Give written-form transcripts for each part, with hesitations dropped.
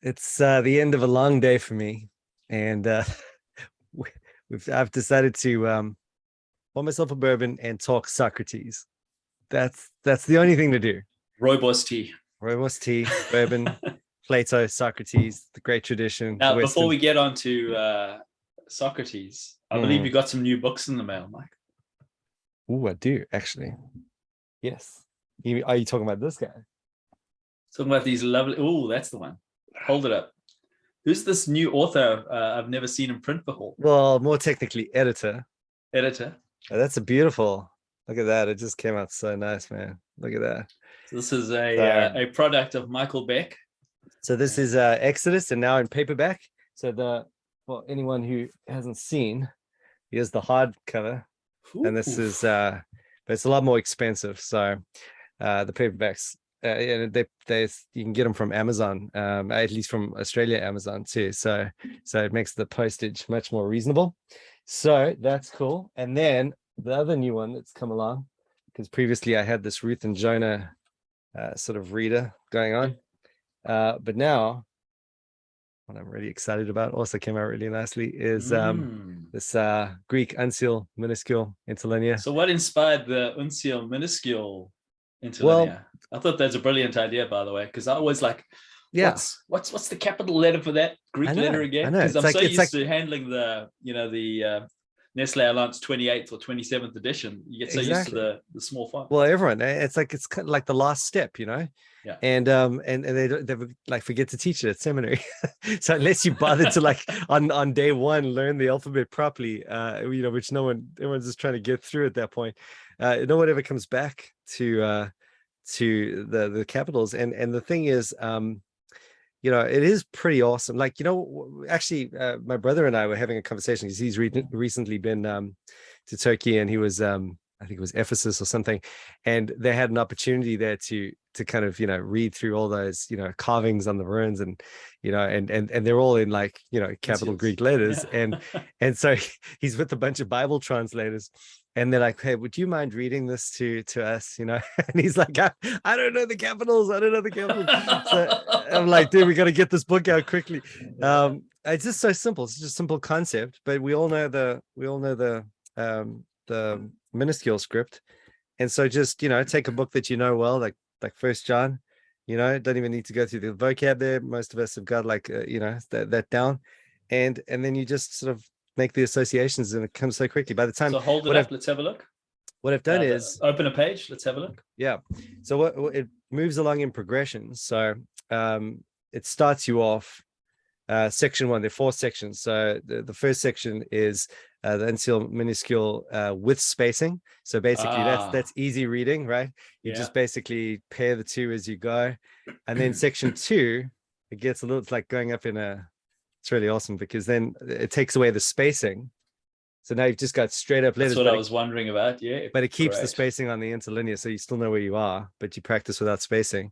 It's the end of a long day for me, and I've decided to pour myself a bourbon and talk Socrates. That's the only thing to do. Rooibos tea. Rooibos tea, bourbon, Plato, Socrates, the great tradition. Now, before we get on to Socrates, I believe you got some new books in the mail, Mike. Oh, I do actually. Yes. Are you talking about this guy? Talking about these lovely. Oh, that's the one. Hold it up. Who's this new author? I've never seen in print before. Well, more technically, editor. Editor. Oh, that's a beautiful. Look at that. It just came out so nice, man. Look at that. So this is a product of Michael Beck. So this is Exodus, and now in paperback. So for anyone who hasn't seen, here's the hardcover, and this is but it's a lot more expensive. So the paperbacks, and they you can get them from Amazon, at least from Australia, Amazon too. So it makes the postage much more reasonable. So that's cool. And then the other new one that's come along, because previously I had this Ruth and Jonah sort of reader going on, but now what I'm really excited about, also came out really nicely, is this Greek uncial minuscule interlinear. So what inspired the uncial minuscule interlinear? I thought that's a brilliant idea, by the way, because I always like, what's the capital letter for that Greek letter again? Because I'm so used to handling the Nestle Alliance 28th or 27th edition. You get so used to the small font. Well, everyone, it's kind of like the last step, Yeah. And they would like forget to teach it at seminary. So unless you bother to like on day one learn the alphabet properly, which everyone's just trying to get through at that point. No one ever comes back to the capitals. And the thing is, it is pretty awesome. Like, actually, my brother and I were having a conversation because he's recently been to Turkey, and he was, I think it was Ephesus or something, and they had an opportunity there to kind of, read through all those, carvings on the ruins, and, and they're all in like, capital Greek letters. Yeah. And so he's with a bunch of Bible translators. And they're like, hey, would you mind reading this to us? And he's like, I don't know the capitals. I don't know the capitals. So I'm like, dude, we got to get this book out quickly. It's just so simple. It's just a simple concept, but we all know the minuscule script. And so just, take a book that well, like First John, don't even need to go through the vocab there. Most of us have got like, that down. And then you just sort of make the associations, and it comes so quickly. By the time, so hold it up, let's have a look. What I've done is open a page. Let's have a look. Yeah. So what it moves along in progression. So it starts you off section 1. There are 4 sections. So the first section is the uncial minuscule with spacing. So basically that's easy reading, right? You just basically pair the two as you go. And then section 2, it gets a little, it's like going up in it's really awesome, because then it takes away the spacing. So now you've just got straight up letters. That's what I was wondering about. Yeah. But it keeps the spacing on the interlinear, so you still know where you are, but you practice without spacing.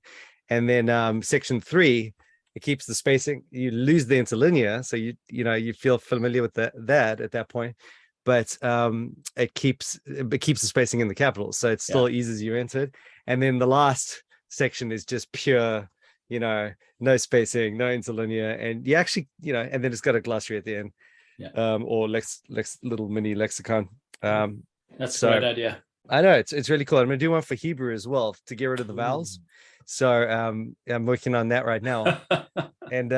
And then section 3, it keeps the spacing. You lose the interlinear, so you feel familiar with that at that point. But it keeps the spacing in the capitals, so it still eases you into it. And then the last section is just pure, no spacing, no interlinear, and you actually, and then it's got a glossary at the end, or little mini lexicon. That's a great idea. I know it's really cool. I'm gonna do one for Hebrew as well to get rid of the vowels. So I'm working on that right now. And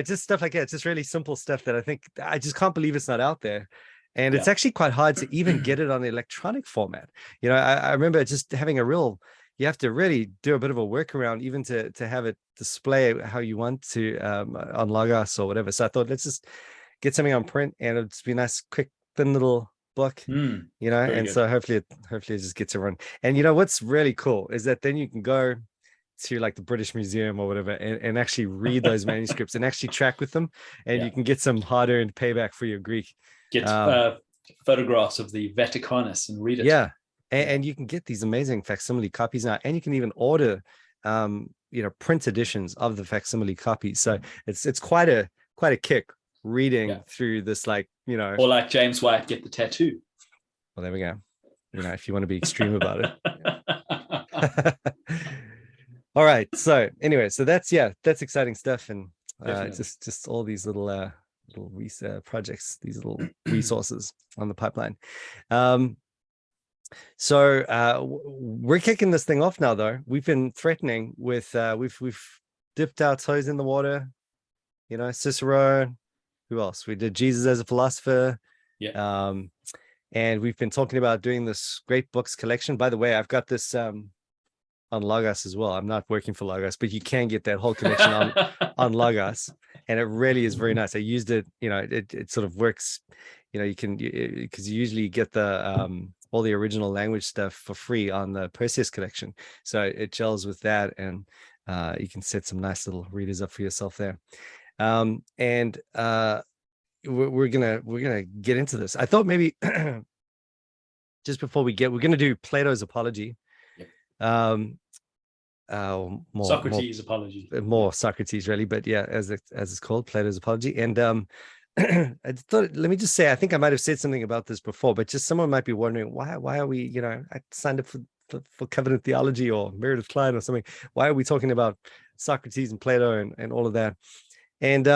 just stuff like that. It's just really simple stuff that I think I just can't believe it's not out there. And it's actually quite hard to even get it on the electronic format. I remember just having you have to really do a bit of a workaround even to have it display how you want to on Logos or whatever. So I thought, let's just get something on print, and it'd be a nice, quick, thin little book, and good. So hopefully it just gets everyone. And what's really cool is that then you can go to like the British Museum or whatever and actually read those manuscripts and actually track with them, and you can get some hard-earned payback for your Greek. Get photographs of the Vaticanus and read it. Yeah. And you can get these amazing facsimile copies now, and you can even order, print editions of the facsimile copies. So it's quite a kick reading through this, like, or like James White, get the tattoo. Well, there we go. If you want to be extreme about it. All right. So anyway, so that's exciting stuff, and just all these little projects, these little resources on the pipeline. So we're kicking this thing off now, though. We've been threatening with we've dipped our toes in the water, Cicero. Who else? We did Jesus as a philosopher. Yeah. And we've been talking about doing this great books collection. By the way, I've got this on Logos as well. I'm not working for Logos, but you can get that whole collection on Logos, and it really is very nice. I used it. It sort of works. You can, because you usually get the all the original language stuff for free on the Perseus collection, so it gels with that, and you can set some nice little readers up for yourself there. And we're gonna get into this. I thought maybe just before we're gonna do Plato's Apology. Yep. Socrates' Apology. More Socrates, really, but yeah, as it's called, Plato's Apology. And I thought, let me just say, I think I might have said something about this before, but just someone might be wondering why are we, I signed up for covenant theology or Meredith Klein or something. Why are we talking about Socrates and Plato and all of that? And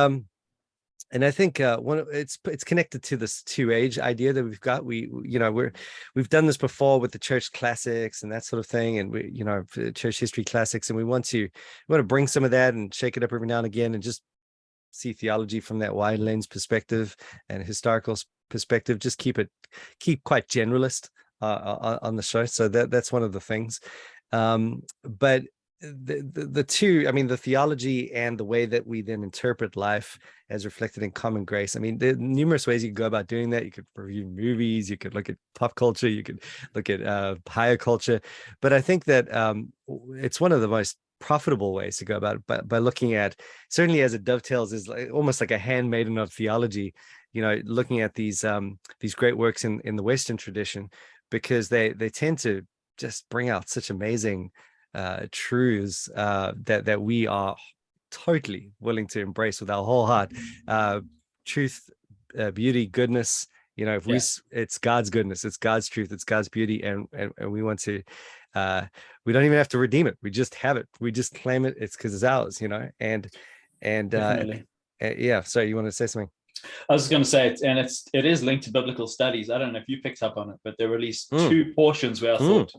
I think it's connected to this two-age idea that we've got. We've done this before with the church classics and that sort of thing, and church history classics, and we want to bring some of that and shake it up every now and again, and just see theology from that wide lens perspective and historical perspective. Just keep quite generalist on the show. So that's one of the things. But the two, I mean, the theology and the way that we then interpret life as reflected in common grace. I mean, there are numerous ways you could go about doing that. You could review movies, you could look at pop culture, you could look at higher culture. But I think that it's one of the most profitable ways to go about it by looking at, certainly as it dovetails, is almost like a handmaiden of theology, looking at these great works in the Western tradition, because they tend to just bring out such amazing truths that we are totally willing to embrace with our whole heart. Truth, beauty, goodness. It's God's goodness, it's God's truth, it's God's beauty, and we want to. We don't even have to redeem it. We just have it. We just claim it. It's because it's ours. And yeah. So you want to say something? I was going to say it is linked to biblical studies. I don't know if you picked up on it, but there were at least two portions where I thought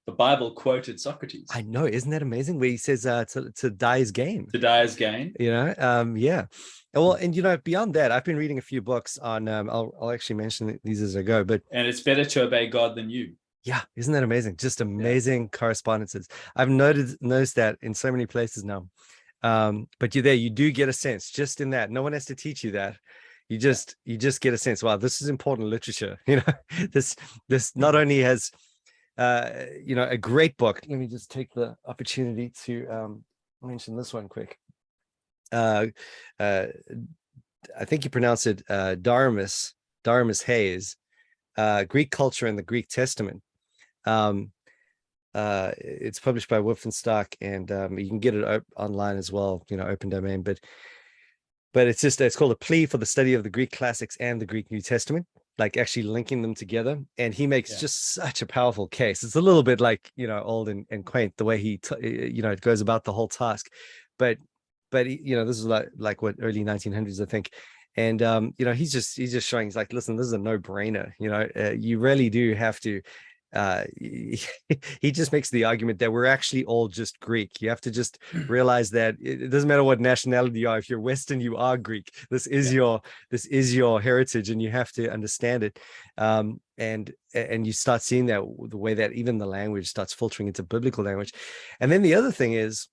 the Bible quoted Socrates. I know, isn't that amazing? Where he says to die is gain. To die is gain. Yeah. Well, and beyond that, I've been reading a few books on. I'll actually mention these as I go. And it's better to obey God than you. Yeah, isn't that amazing? Just amazing correspondences. I've noticed that in so many places now. But you do get a sense just in that. No one has to teach you that. You just get a sense. Wow, this is important literature. This not only has a great book. Let me just take the opportunity to mention this one quick. I think you pronounce it Daramus Hayes, Greek Culture and the Greek Testament. It's published by Wolfenstock, and you can get it online as well, open domain, but it's called A Plea for the Study of the Greek Classics and the Greek New Testament, like actually linking them together. And he makes just such a powerful case. It's a little bit like, old and quaint the way he it goes about the whole task, but this is like what, early 1900s, I think. And he's just showing, he's like, listen, this is a no-brainer. You really do have to. He just makes the argument that we're actually all just Greek. You have to just realize that it doesn't matter what nationality you are. If you're Western, you are Greek. This is your heritage, and you have to understand it. And you start seeing that the way that even the language starts filtering into biblical language. And then the other thing is,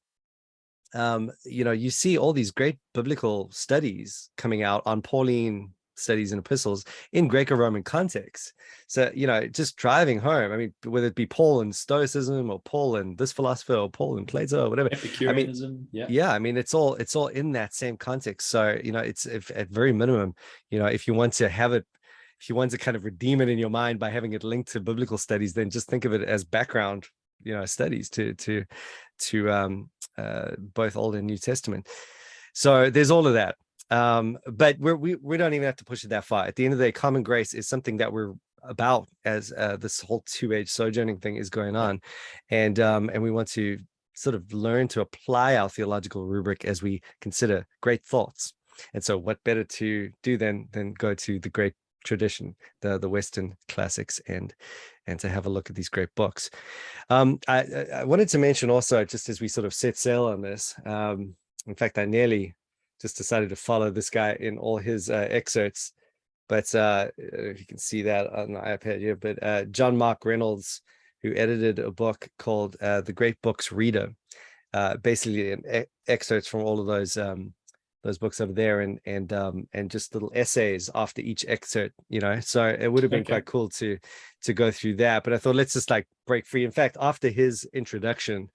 you see all these great biblical studies coming out on Pauline studies and epistles in Greco-Roman context. So, just driving home, I mean, whether it be Paul and Stoicism, or Paul and this philosopher, or Paul and Plato, or whatever. Epicureanism, I mean, it's all in that same context. So, it's at very minimum, if you want to have it, if you want to kind of redeem it in your mind by having it linked to biblical studies, then just think of it as background, studies to both Old and New Testament. So there's all of that. But we don't even have to push it that far. At the end of the day, common grace is something that we're about as this whole two-age sojourning thing is going on, and we want to sort of learn to apply our theological rubric as we consider great thoughts. And so what better to do than go to the great tradition, the Western classics, and to have a look at these great books. I wanted to mention also, just as we sort of set sail on this, in fact, I nearly just decided to follow this guy in all his excerpts, but if you can see that on the iPad here, but John Mark Reynolds, who edited a book called The Great Books Reader, basically excerpts from all of those books over there, and just little essays after each excerpt, so it would have been quite cool to go through that. But I thought, let's just like break free. In fact, after his introduction,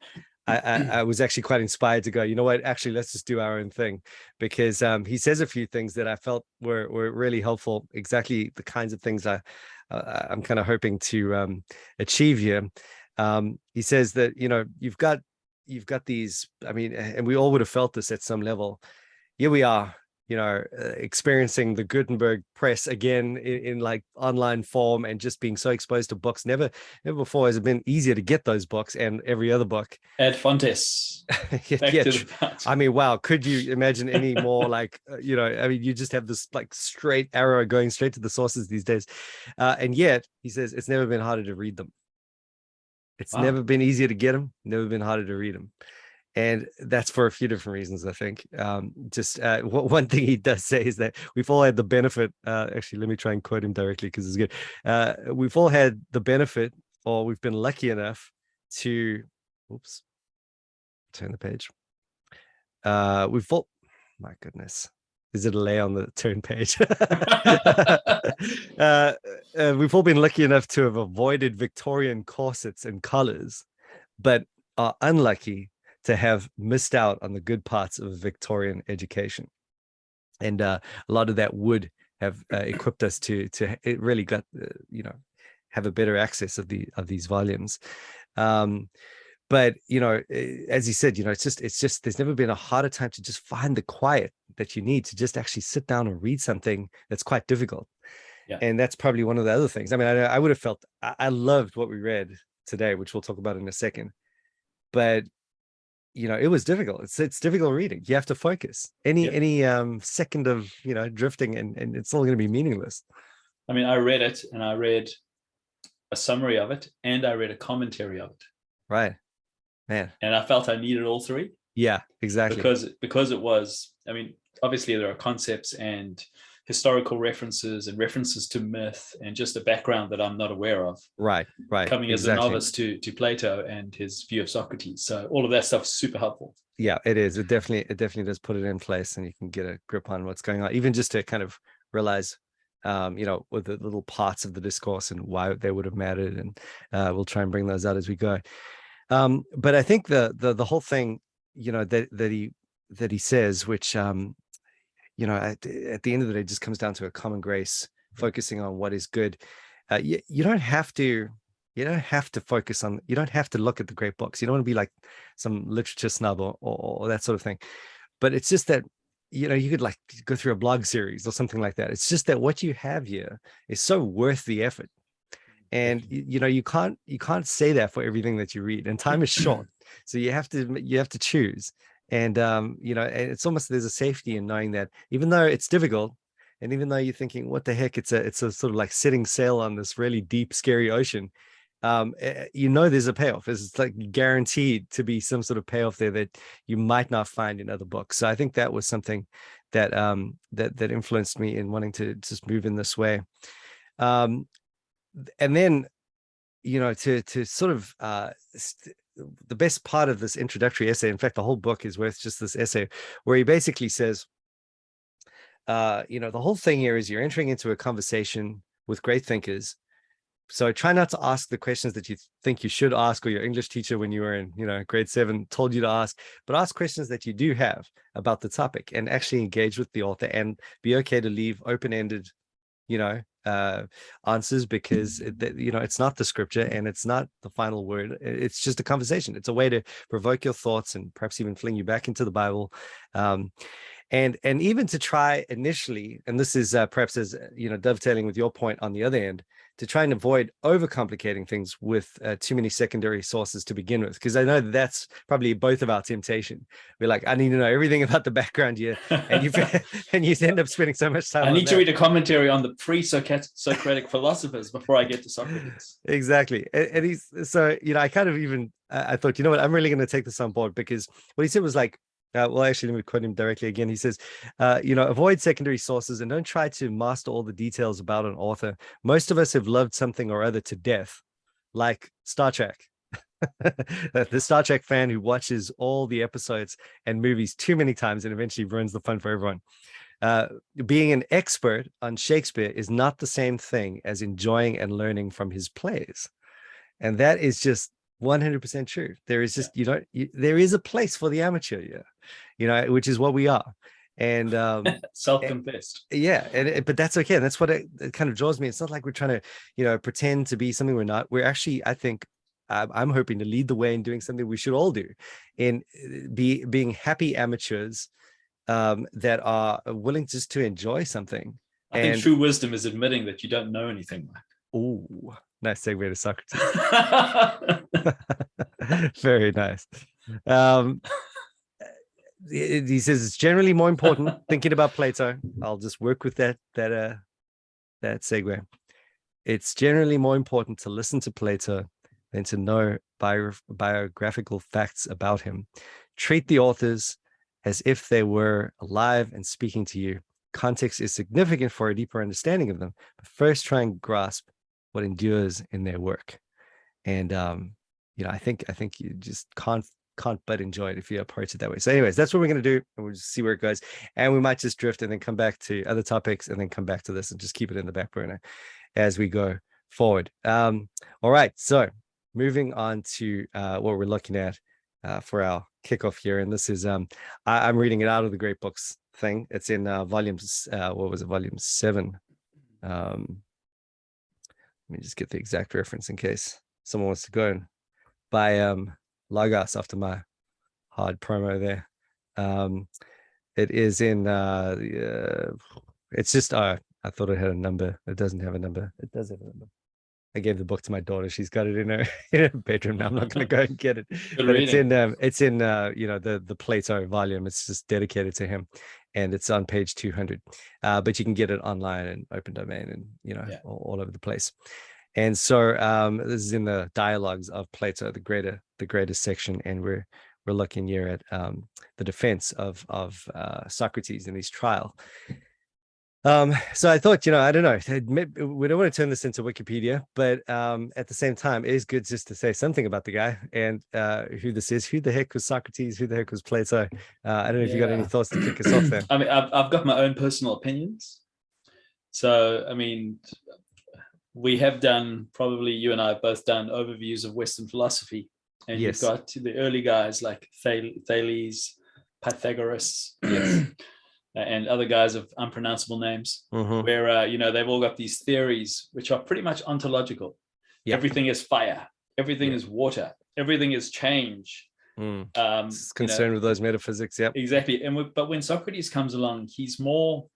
I was actually quite inspired to go, you know what, actually, let's just do our own thing, because he says a few things that I felt were really helpful, exactly the kinds of things I'm kind of hoping to achieve here. He says that, you've got these, I mean, and we all would have felt this at some level. Here we are, experiencing the Gutenberg press again in like online form, and just being so exposed to books. Never before has it been easier to get those books and every other book. Ad fontes. I mean, wow, could you imagine any more like, I mean, you just have this like straight arrow going straight to the sources these days. And yet, he says, it's never been harder to read them. It's never been easier to get them, never been harder to read them. And that's for a few different reasons, I think. One thing he does say is that we've all had the benefit. Actually, let me try and quote him directly because it's good. We've all had the benefit, or we've been lucky enough to, turn the page. My goodness, is it a lay on the turn page? We've all been lucky enough to have avoided Victorian corsets and collars, but are unlucky to have missed out on the good parts of a Victorian education. And a lot of that would have equipped us to it really got, have a better access of these volumes. But, as he said, it's just, there's never been a harder time to just find the quiet that you need to just actually sit down and read something that's quite difficult. Yeah. And that's probably one of the other things. I mean, I would have felt, I loved what we read today, which we'll talk about in a second, but it was difficult. It's difficult reading. You have to focus. Any second of drifting, and it's all going to be meaningless. I mean, I read it, and I read a summary of it, and I read a commentary of it. Right, man. And I felt I needed all three. Yeah, exactly. Because it was. I mean, obviously there are concepts and historical references and references to myth and just a background that I'm not aware of. Right. Coming as a novice to Plato and his view of Socrates. So all of that stuff is super helpful. Yeah, it is. It definitely does put it in place, and you can get a grip on what's going on, even just to kind of realize, with the little parts of the discourse and why they would have mattered. And we'll try and bring those out as we go. But I think the whole thing, that he says, which, at the end of the day, just comes down to a common grace, focusing on what is good. You don't have to focus on, you don't have to look at the great books. You don't want to be like some literature snub or that sort of thing. But it's just that, you could like go through a blog series or something like that. It's just that what you have here is so worth the effort. And, you can't say that for everything that you read, and time is short. So you have to choose. And, it's almost, there's a safety in knowing that even though it's difficult, and even though you're thinking, what the heck, it's a sort of like setting sail on this really deep, scary ocean, there's a payoff. It's like guaranteed to be some sort of payoff there that you might not find in other books. So I think that was something that that influenced me in wanting to just move in this way. And then, to sort of the best part of this introductory essay, in fact, the whole book is worth just this essay, where he basically says, the whole thing here is you're entering into a conversation with great thinkers. So try not to ask the questions that you think you should ask, or your English teacher when you were in, grade 7 told you to ask, but ask questions that you do have about the topic, and actually engage with the author, and be okay to leave open-ended, answers, because it's not the scripture and it's not the final word. It's just a conversation. It's a way to provoke your thoughts and perhaps even fling you back into the Bible. And even to try initially, and this is perhaps as dovetailing with your point on the other end, to try and avoid overcomplicating things with too many secondary sources to begin with, because I know that's probably both of our temptation. We're like, I need to know everything about the background here, and you and you end up spending so much time. I need to read a commentary on the pre-Socratic philosophers before I get to Socrates. Exactly, and he's so I kind of even I thought, I'm really going to take this on board, because what he said was like, well, actually, let me quote him directly again. He says, avoid secondary sources and don't try to master all the details about an author. Most of us have loved something or other to death, like Star Trek. The Star Trek fan who watches all the episodes and movies too many times and eventually ruins the fun for everyone. Being an expert on Shakespeare is not the same thing as enjoying and learning from his plays. And that is just 100% true. There is just, there is a place for the amateur, which is what we are. And self-confessed. But that's okay. And that's what it kind of draws me. It's not like we're trying to, pretend to be something we're not. We're actually, I think, I'm hoping to lead the way in doing something we should all do, in being happy amateurs that are willing just to enjoy something. I think true wisdom is admitting that you don't know anything, Mike. Oh, nice segue to Socrates. Very nice. He says it's generally more important thinking about Plato. I'll just work with that segue. It's generally more important to listen to Plato than to know biographical facts about him. Treat the authors as if they were alive and speaking to you. Context is significant for a deeper understanding of them, but first try and grasp what endures in their work. And I think you just can't but enjoy it if you approach it that way. So anyways, that's what we're going to do, and we'll just see where it goes. And we might just drift and then come back to other topics and then come back to this and just keep it in the back burner as we go forward. All right, so moving on to what we're looking at for our kickoff here, and this is I'm reading it out of the Great Books thing. It's in volumes volume 7. Let me just get the exact reference in case someone wants to go and buy Logos after my hard promo there. It is in it's just I thought it had a number. It doesn't have a number. It does have a number. I gave the book to my daughter. She's got it in her bedroom now. I'm not going to go and get it. But it's in the Plato volume. It's just dedicated to him, and it's on page 200. But you can get it online and open domain, and all over the place. And so this is in the dialogues of Plato, the greatest section, and we're looking here at the defense of Socrates in his trial. So I thought, I don't know, we don't want to turn this into Wikipedia, but at the same time, it is good just to say something about the guy and who this is. Who the heck was Socrates? Who the heck was Plato? I don't know if you got any thoughts to kick us off there. I mean, I've got my own personal opinions. So, I mean, we have done, probably you and I have both done overviews of Western philosophy. And you've got the early guys like Thales, Pythagoras, and other guys of unpronounceable names, where, they've all got these theories, which are pretty much ontological. Yep. Everything is fire. Everything is water. Everything is change. It's concerned with those metaphysics. Yep. Exactly. But when Socrates comes along, he's not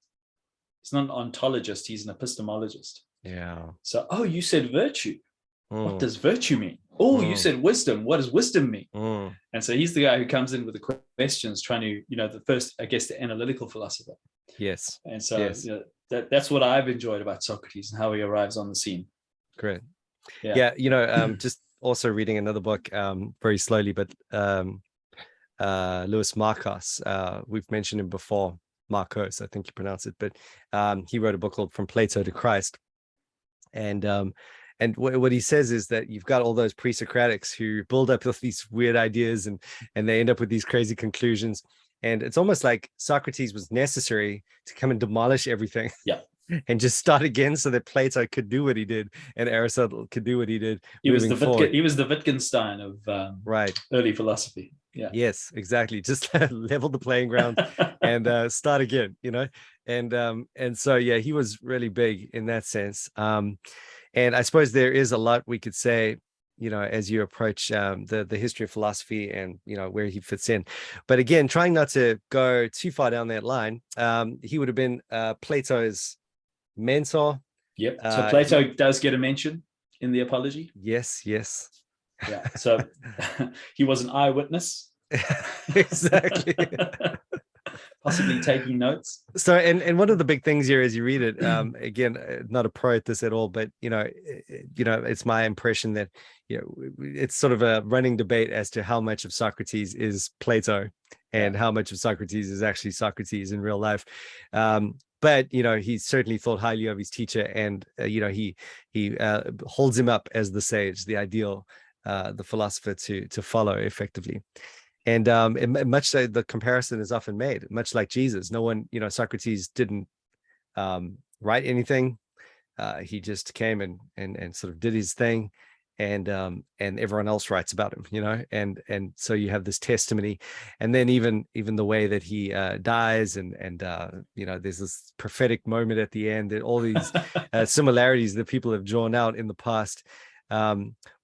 an ontologist. He's an epistemologist. Yeah. So, you said virtue. What does virtue mean? You said wisdom. What does wisdom mean? And so he's the guy who comes in with the questions, trying to, the first, I guess, the analytical philosopher. Yes. And so that's what I've enjoyed about Socrates and how he arrives on the scene. Great. Yeah. Just also reading another book very slowly, but Louis Marcos, we've mentioned him before, Marcos, I think you pronounce it, but he wrote a book called From Plato to Christ. And what he says is that you've got all those pre-Socratics who build up with these weird ideas and they end up with these crazy conclusions. And it's almost like Socrates was necessary to come and demolish everything. Yeah. And just start again so that Plato could do what he did and Aristotle could do what he did. He was the Wittgenstein of early philosophy. Yeah. Yes, exactly. Just level the playing ground and start again, And so, he was really big in that sense. And I suppose there is a lot we could say, as you approach the history of philosophy and, where he fits in. But again, trying not to go too far down that line, he would have been Plato's mentor, Yep. So Plato does get a mention in the Apology. Yes. Yeah. So he was an eyewitness. Exactly. Possibly taking notes. So, and one of the big things here as you read it, again, not a pro at this at all, but it's my impression that it's sort of a running debate as to how much of Socrates is Plato and how much of Socrates is actually Socrates in real life. But he certainly thought highly of his teacher, and he holds him up as the sage, the ideal, the philosopher to follow effectively. And much so the comparison is often made, much like Jesus. No one, Socrates didn't write anything. He just came and sort of did his thing, and everyone else writes about him, and so you have this testimony, and then even the way that he dies, and there's this prophetic moment at the end, and all these similarities that people have drawn out in the past.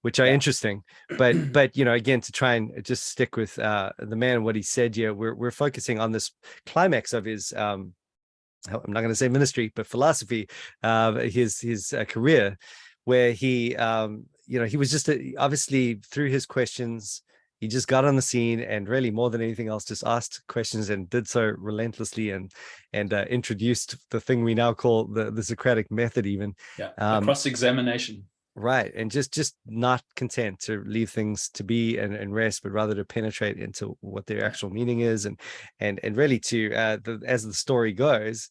Which are interesting, but again, to try and just stick with the man, what he said here, we're focusing on this climax of his I'm not going to say ministry, but philosophy, his career, where he he was just obviously through his questions, he just got on the scene, and really more than anything else just asked questions, and did so relentlessly, and introduced the thing we now call the Socratic Method, even cross-examination. Right. And just not content to leave things to be and rest, but rather to penetrate into what their actual meaning is. And really to, as the story goes,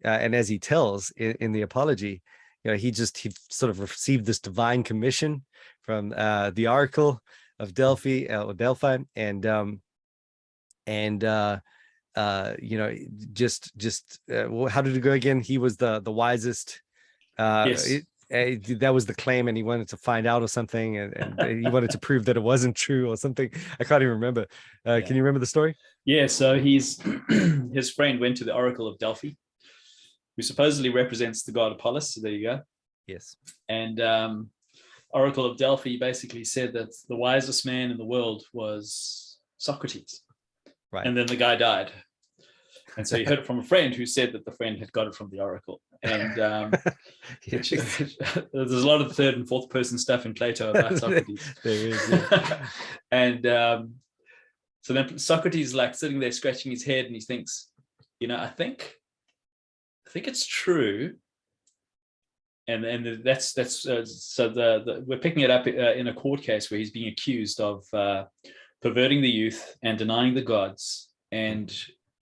and as he tells in the Apology, he sort of received this divine commission from the Oracle of Delphi, or Delphi. And how did it go again? He was the wisest. Yes. That was the claim, and he wanted to find out or something, and he wanted to prove that it wasn't true or something. I can't even remember. Can you remember the story? Yeah, so his friend went to the Oracle of Delphi, who supposedly represents the god Apollos. So there you go. Yes. And Oracle of Delphi basically said that the wisest man in the world was Socrates. Right. And then the guy died. And so he heard it from a friend who said that the friend had got it from the Oracle. And there's a lot of third and fourth person stuff in Plato about Socrates. There is. Yeah. And so then Socrates is like sitting there scratching his head, and he thinks, I think it's true. And that's so we're picking it up in a court case where he's being accused of perverting the youth and denying the gods. And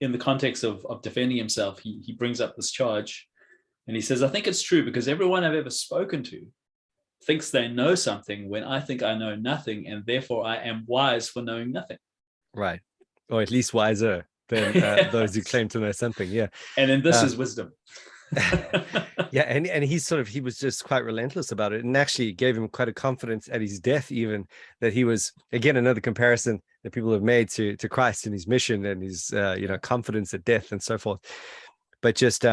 in the context of defending himself, he brings up this charge, and he says, I think it's true because everyone I've ever spoken to thinks they know something when I think I know nothing, and therefore I am wise for knowing nothing. Right. Or at least wiser than those who claim to know something. Yeah. And then this is wisdom. Yeah, and he was just quite relentless about it, and actually gave him quite a confidence at his death, even, that he was, again, another comparison that people have made to Christ and his mission and his confidence at death and so forth. But just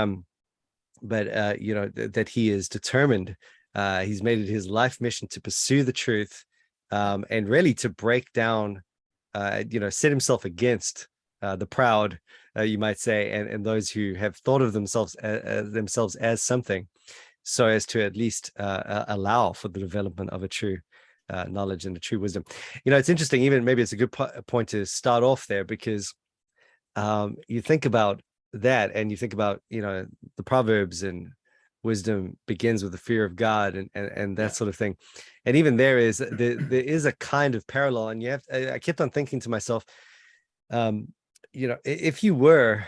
that he is determined. He's made it his life mission to pursue the truth, and really to break down, set himself against the proud, you might say, and those who have thought of themselves as something, so as to at least allow for the development of a true knowledge and a true wisdom. It's interesting, even maybe it's a good point to start off there, because you think about that, and you think about the Proverbs, and wisdom begins with the fear of God, and that sort of thing. And even there is a kind of parallel, and I kept on thinking to myself, if you were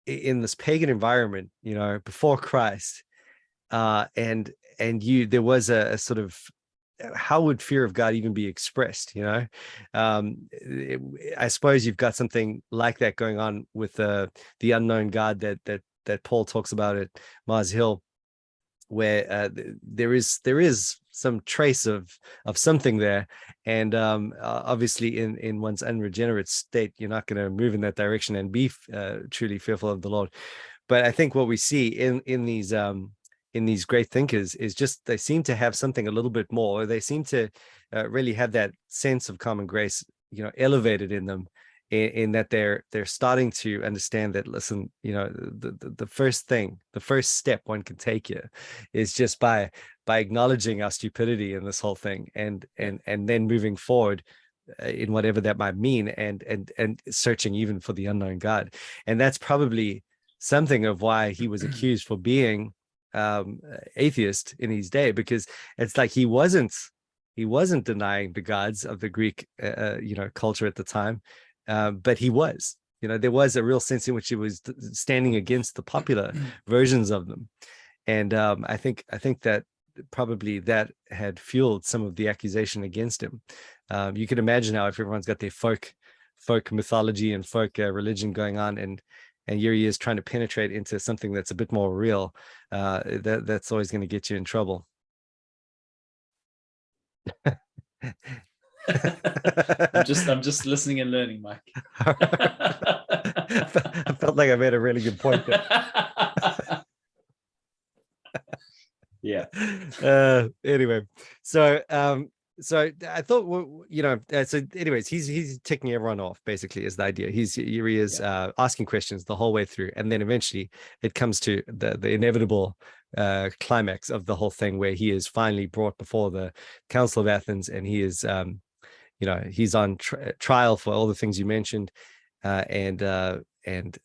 in this pagan environment, before Christ, and there was a sort of, how would fear of God even be expressed? I suppose you've got something like that going on with the unknown God that Paul talks about at Mars Hill, where there is some trace of something there, and obviously in one's unregenerate state, you're not going to move in that direction and be truly fearful of the Lord. But I think what we see in these great thinkers is just, they seem to have something a little bit more. They seem to really have that sense of common grace, elevated in them, in that they're starting to understand that, listen, the first step one can take here is just by acknowledging our stupidity in this whole thing, and then moving forward in whatever that might mean, and searching even for the unknown God. And that's probably something of why he was accused for being atheist in his day, because it's like he wasn't denying the gods of the Greek culture at the time, but he was, there was a real sense in which he was standing against the popular versions of them. And I think that probably that had fueled some of the accusation against him. You can imagine how, if everyone's got their folk mythology and folk religion going on, and here he is trying to penetrate into something that's a bit more real, that's always going to get you in trouble. I'm just listening and learning, Mike. I felt like I made a really good point there. Yeah. Anyway, so I thought, so anyways, he's ticking everyone off, basically, is the idea. Here he is asking questions the whole way through, and then eventually it comes to the inevitable climax of the whole thing, where he is finally brought before the Council of Athens, and he is he's on trial for all the things you mentioned, and it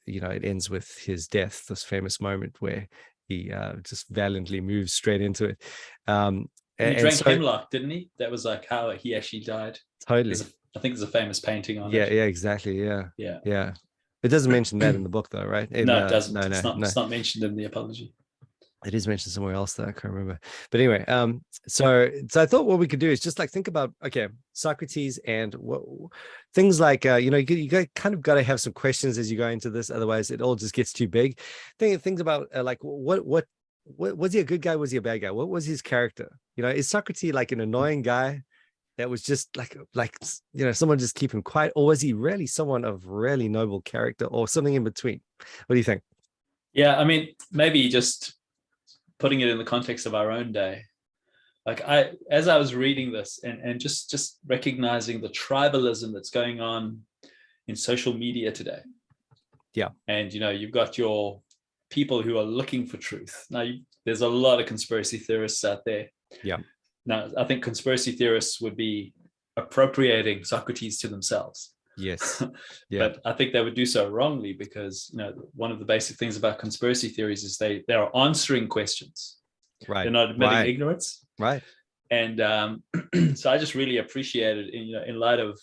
ends with his death, this famous moment where he just valiantly moves straight into it. He drank hemlock, didn't he? That was like how he actually died. Totally. I think there's a famous painting on it. Yeah, exactly. Yeah. It doesn't mention that in the book, though, right? No, it doesn't. No, it's not mentioned in the apology. It is mentioned somewhere else that I can't remember. But anyway, so I thought what we could do is just like think about, okay, Socrates, and things like you kind of got to have some questions as you go into this, otherwise it all just gets too big. Things about like what was he a good guy? Was he a bad guy? What was his character? Is Socrates like an annoying guy that was just like someone just keep him quiet, or was he really someone of really noble character, or something in between? What do you think? Yeah, I mean, maybe just putting it in the context of our own day, like as I was reading this and just recognizing the tribalism that's going on in social media today. Yeah. And you've got your people who are looking for truth. Now there's a lot of conspiracy theorists out there. Yeah. Now I think conspiracy theorists would be appropriating Socrates to themselves. Yes. Yeah. But I think they would do so wrongly, because one of the basic things about conspiracy theories is they are answering questions. Right. They're not admitting ignorance. Right. And so I just really appreciate it in light of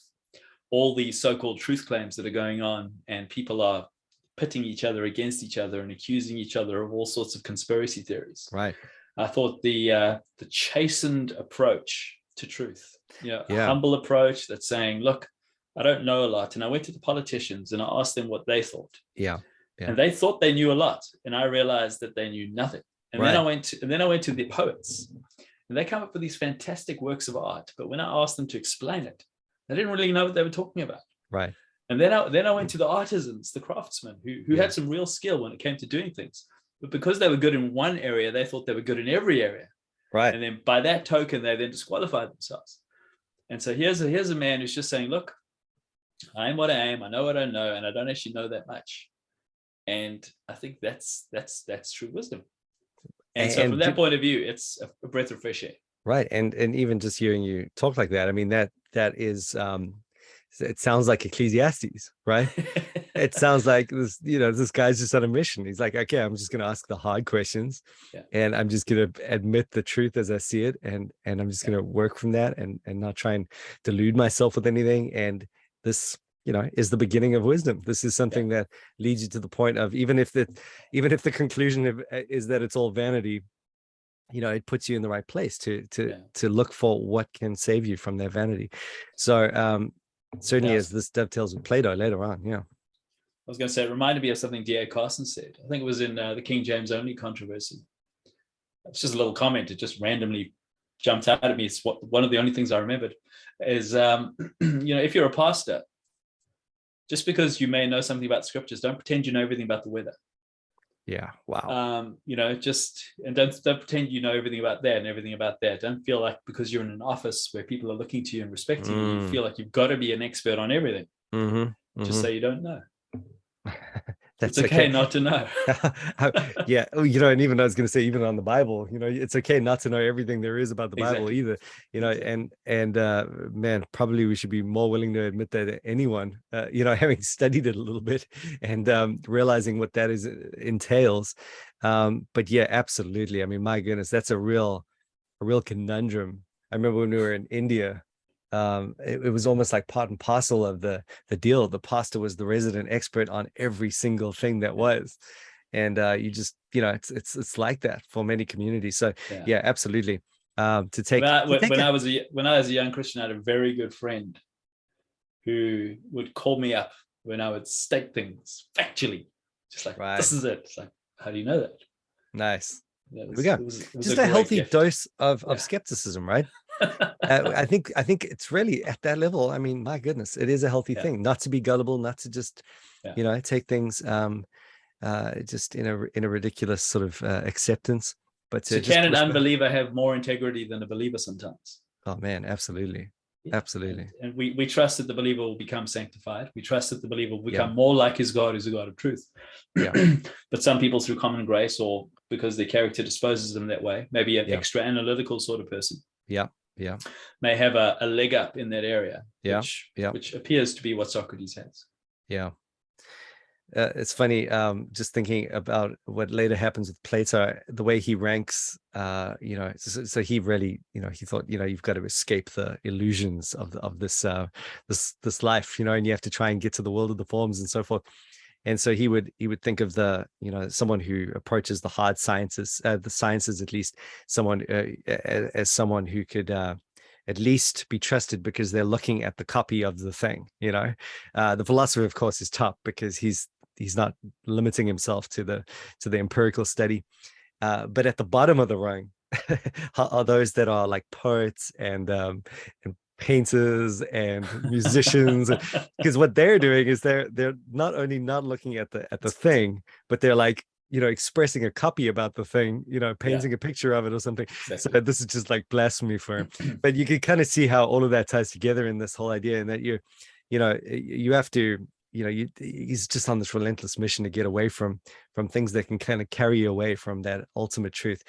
all these so-called truth claims that are going on, and people are pitting each other against each other and accusing each other of all sorts of conspiracy theories. Right. I thought the chastened approach to truth, a humble approach that's saying, look, I don't know a lot. And I went to the politicians and I asked them what they thought. Yeah. And they thought they knew a lot. And I realized that they knew nothing. And then I went to the poets, and they come up with these fantastic works of art. But when I asked them to explain it, they didn't really know what they were talking about. Right. And then I went to the artisans, the craftsmen, who had some real skill when it came to doing things. But because they were good in one area, they thought they were good in every area. Right. And then by that token, they then disqualified themselves. And so here's a man who's just saying, look, I am what I am. I know what I know, and I don't actually know that much. And I think that's true wisdom. And so from that point of view, it's a breath of fresh air. Right. And even just hearing you talk like that, I mean, that is it sounds like Ecclesiastes, right? It sounds like this guy's just on a mission. He's like, okay, I'm just going to ask the hard questions, and I'm just going to admit the truth as I see it, and I'm just going to work from that, and not try and delude myself with anything. And this, is the beginning of wisdom. This is something that leads you to the point of, even if the conclusion is that it's all vanity, it puts you in the right place to look for what can save you from that vanity. So certainly, as this dovetails with Plato later on. I was going to say, it reminded me of something D.A. Carson said. I think it was in the King James only controversy. It's just a little comment. It just randomly jumped out at me. It's one of the only things I remembered is, if you're a pastor, just because you may know something about scriptures, don't pretend you know everything about the weather. Yeah. Wow. And don't pretend you know everything about that and everything about that. Don't feel like because you're in an office where people are looking to you and respecting you, you feel like you've got to be an expert on everything. Mm-hmm. Just say you don't know. That's it's okay not to know. Yeah. And even I was going to say, even on the Bible, it's okay not to know everything there is about the Bible either, and man, probably we should be more willing to admit that to anyone, having studied it a little bit and realizing what that entails. But yeah, absolutely. I mean, my goodness, that's a real conundrum. I remember when we were in India, it was almost like part and parcel of the deal. The pastor was the resident expert on every single thing that was, and you just it's like that for many communities. So yeah, absolutely. When I was a young Christian, I had a very good friend who would call me up when I would state things factually, just like, this is it. It's like, how do you know that? Nice. There we go. Just a healthy dose of skepticism, right? I think it's really at that level. I mean, my goodness, it is a healthy thing not to be gullible, not to just take things just in a ridiculous sort of acceptance. But so can an unbeliever have more integrity than a believer sometimes? Oh man, absolutely. Absolutely. And we trust that the believer will become sanctified. We trust that the believer will become more like his God, who's a God of truth. But some people, through common grace or because their character disposes them that way, maybe an extra analytical sort of person, may have a leg up in that area, which appears to be what Socrates has. It's funny, just thinking about what later happens with Plato, the way he ranks, so he really, he thought, you've got to escape the illusions of this life, and you have to try and get to the world of the forms and so forth. And so he would think of someone who approaches the hard sciences, the sciences at least, someone as someone who could at least be trusted because they're looking at the copy of the thing. The philosopher, of course, is top because he's not limiting himself to the empirical study. But at the bottom of the rung are those that are like poets and painters and musicians, because what they're doing is they're not only not looking at the thing, but they're like expressing a copy about the thing, painting a picture of it or something. Exactly. So this is just like blasphemy for him. But you can kind of see how all of that ties together in this whole idea, and that you have to, he's just on this relentless mission to get away from things that can kind of carry you away from that ultimate truth.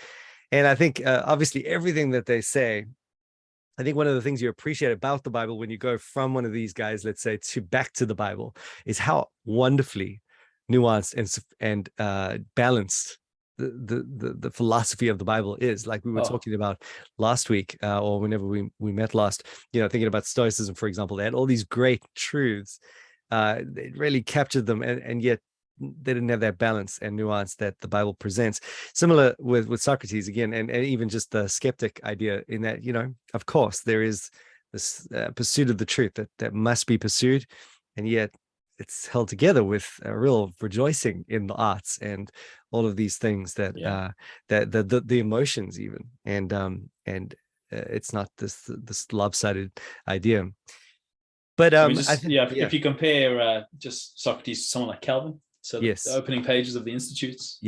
And I think obviously everything that they say, I think one of the things you appreciate about the Bible when you go from one of these guys, let's say, back to the Bible, is how wonderfully nuanced and balanced the philosophy of the Bible is. Like we were talking about last week, or whenever we met last, thinking about Stoicism, for example, they had all these great truths. It really captured them, and yet they didn't have that balance and nuance that the Bible presents. Similar with Socrates again, and even just the skeptic idea, in that, of course, there is this pursuit of the truth that must be pursued, and yet it's held together with a real rejoicing in the arts and all of these things that the emotions even, and it's not this lopsided idea. But if you compare just Socrates to someone like Calvin, so the opening pages of the Institutes,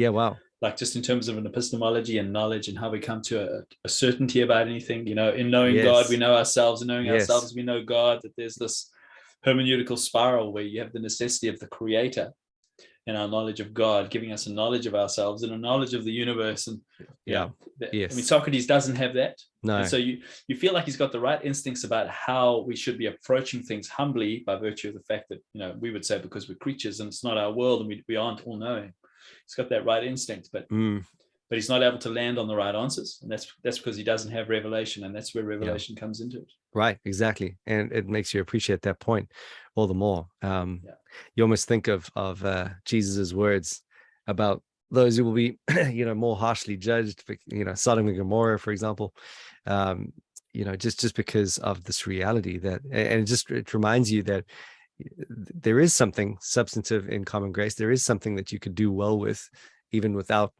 like just in terms of an epistemology and knowledge and how we come to a certainty about anything, in knowing God we know ourselves, and knowing ourselves we know God, that there's this hermeneutical spiral where you have the necessity of the creator and our knowledge of God giving us a knowledge of ourselves and a knowledge of the universe. And I mean, Socrates doesn't have that. No. And so you feel like he's got the right instincts about how we should be approaching things humbly, by virtue of the fact that, we would say because we're creatures and it's not our world and we aren't all knowing. He's got that right instinct, but he's not able to land on the right answers. And that's because he doesn't have revelation, and that's where revelation comes into it. Right, exactly. And it makes you appreciate that point all the more. You almost think of Jesus's words about those who will be, more harshly judged, for, Sodom and Gomorrah, for example, just because of this reality and it reminds you that there is something substantive in common grace. There is something that you could do well with, even without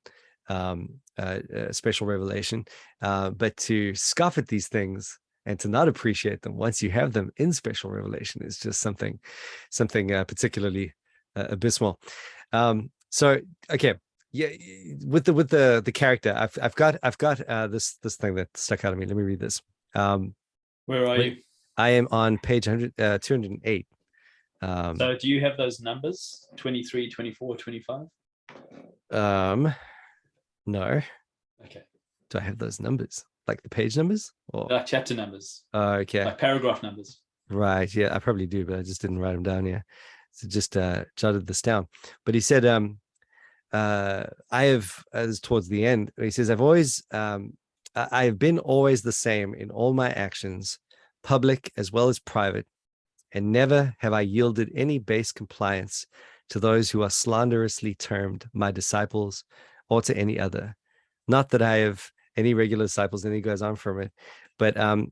special revelation, but to scoff at these things and to not appreciate them once you have them in special revelation is just something particularly abysmal. So okay, with the character, I've got this thing that stuck out of me. Let me read this. Where are you? I am on page 208. So do you have those numbers, 23, 24, 25? No. Okay. Do I have those numbers? Like the page numbers? Or chapter numbers. Okay. Like paragraph numbers. Right. Yeah, I probably do, but I just didn't write them down here. So just jotted this down. But he said, I have, as towards the end, he says, I have been always the same in all my actions, public as well as private, and never have I yielded any base compliance to those who are slanderously termed my disciples or to any other. Not that I have any regular disciples, and he goes on from it. But, one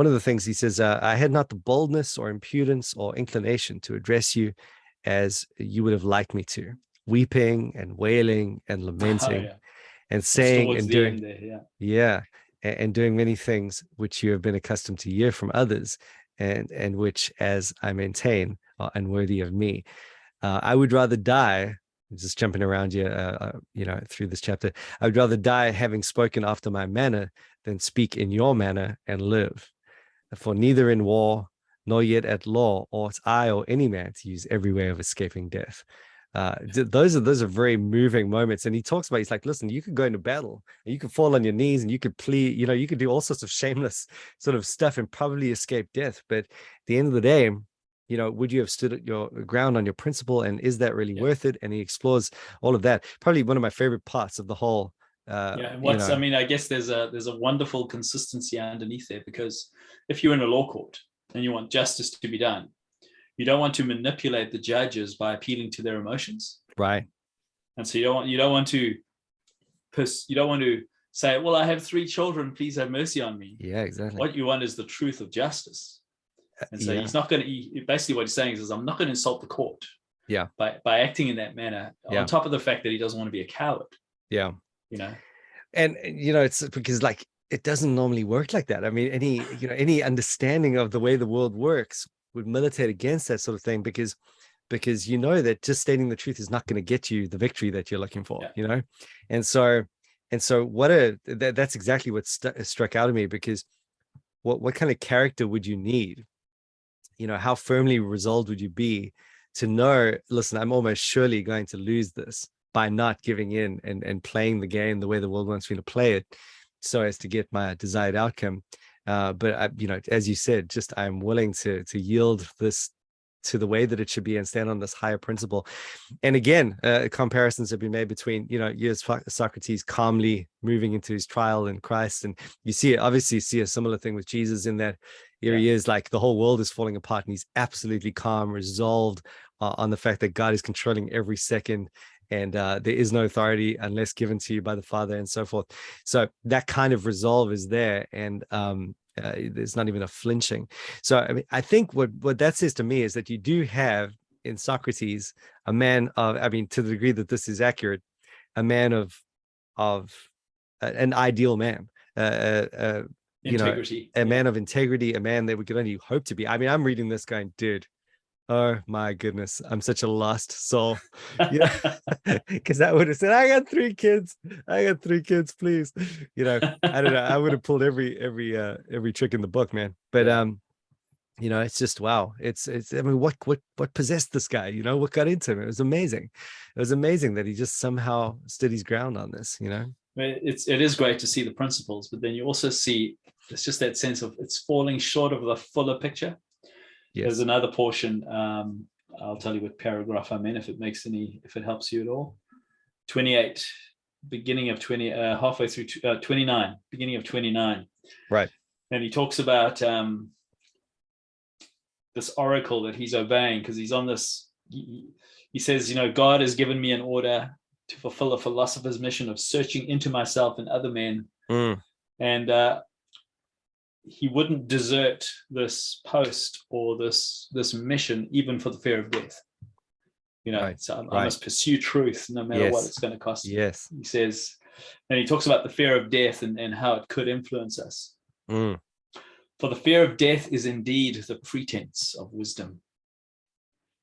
of the things he says, I had not the boldness or impudence or inclination to address you as you would have liked me to, weeping and wailing and lamenting and saying and doing, and doing many things which you have been accustomed to hear from others, and which, as I maintain, are unworthy of me. I would rather die, just jumping around here, through this chapter, I would rather die having spoken after my manner than speak in your manner and live. For neither in war, nor yet at law, ought I or any man to use every way of escaping death. Those are very moving moments. And he talks about, he's like, listen, you could go into battle and you could fall on your knees and you could plead, you could do all sorts of shameless sort of stuff and probably escape death. But at the end of the day, would you have stood at your ground on your principle, and is that really worth it? And he explores all of that. Probably one of my favorite parts of the whole. I guess there's a wonderful consistency underneath there, because if you're in a law court and you want justice to be done, you don't want to manipulate the judges by appealing to their emotions, right? And so you don't want to say, well, I have 3 children, please have mercy on me. Yeah, exactly. What you want is the truth of justice. And so he's not going to, basically what he's saying is I'm not going to insult the court by acting in that manner, on top of the fact that he doesn't want to be a coward. And it's because, like, it doesn't normally work like that. I mean, any understanding of the way the world works would militate against that sort of thing, because that just stating the truth is not going to get you the victory that you're looking for. And so that's exactly what struck out of me, because what kind of character would you need? How firmly resolved would you be to know, listen, I'm almost surely going to lose this by not giving in and playing the game the way the world wants me to play it, so as to get my desired outcome. But I, as you said, just I'm willing to yield this to the way that it should be and stand on this higher principle. And again, comparisons have been made between, Socrates calmly moving into his trial in Christ, and you obviously see a similar thing with Jesus, in that here he is, like the whole world is falling apart, and he's absolutely calm, resolved on the fact that God is controlling every second, and there is no authority unless given to you by the Father, and so forth. So that kind of resolve is there, and there's not even a flinching. So I mean, I think what that says to me is that you do have in Socrates a man of, to the degree that this is accurate, a man of an ideal man, integrity, a man of integrity, a man that we could only hope to be. I mean, I'm reading this going, dude, oh my goodness, I'm such a lost soul. Because I would have said, I got 3 kids, please. I don't know, I would have pulled every trick in the book, man. But it's just, wow, it's I mean, what possessed this guy? What got into him? It was amazing that he just somehow stood his ground on this. It is great to see the principles, but then you also see it's just that sense of it's falling short of the fuller picture. Yes. There's another portion. I'll tell you what paragraph I'm in, if it helps you at all. 28, beginning of 20, halfway through 29, beginning of 29. Right. And he talks about this oracle that he's obeying, because he's on this. He says, God has given me an order to fulfill a philosopher's mission of searching into myself and other men. And he wouldn't desert this post or this mission, even for the fear of death. Right. So I must pursue truth no matter what it's going to cost. Yes. He says, and he talks about the fear of death and how it could influence us. For the fear of death is indeed the pretense of wisdom,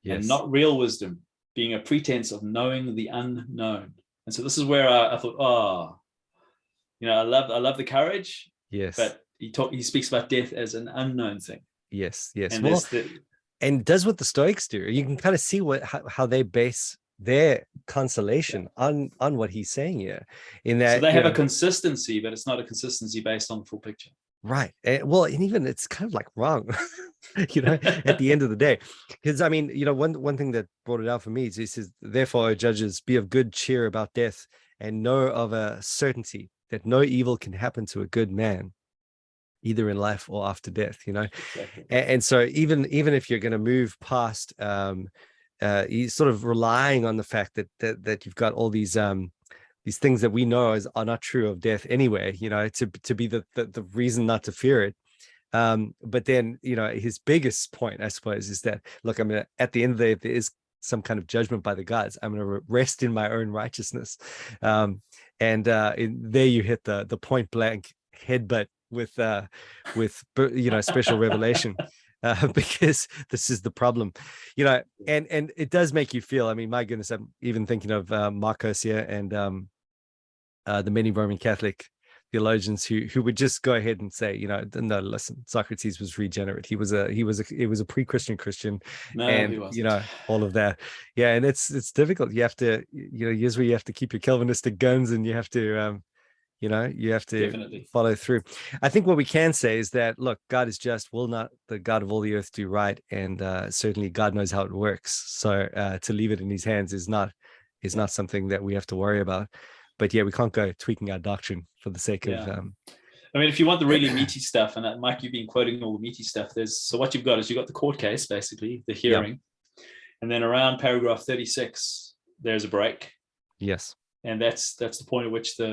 and not real wisdom, being a pretense of knowing the unknown. And so this is where I thought, I love the courage. Yes. But he speaks about death as an unknown thing. Yes. And and does what the Stoics do. You can kind of see how they base their consolation on what he's saying here. In that, so they have a consistency, but it's not a consistency based on the full picture. Right. Well, and even it's kind of like wrong, at the end of the day. Because I mean, one thing that brought it out for me is he says, therefore, O judges, be of good cheer about death, and know of a certainty that no evil can happen to a good man, either in life or after death, Exactly. And so even if you're going to move past he's sort of relying on the fact that you've got all these things that we know are not true of death anyway, to be the reason not to fear it. But then, his biggest point, I suppose, is that, look, at the end of the day, if there is some kind of judgment by the gods, I'm going to rest in my own righteousness. And there you hit the point blank headbutt with special revelation. Because this is the problem, and it does make you feel, I mean, my goodness, I'm even thinking of Marcos here and the many Roman Catholic theologians who would just go ahead and say, no, listen, Socrates was regenerate. He was a pre-Christian Christian, no, and he wasn't. all of that. Yeah, and it's difficult. You have to, here's where you have to keep your Calvinistic guns, and you have to you have to definitely follow through. I think what we can say is that, look, God is just, will not the God of all the earth do right, and certainly God knows how it works. So to leave it in his hands is not something that we have to worry about. But yeah, we can't go tweaking our doctrine for the sake of I mean, if you want the really meaty stuff, and Mike, you've been quoting all the meaty stuff, so what you've got is you've got the court case, basically the hearing, and then around paragraph 36 there's a break. Yes. And that's the point at which they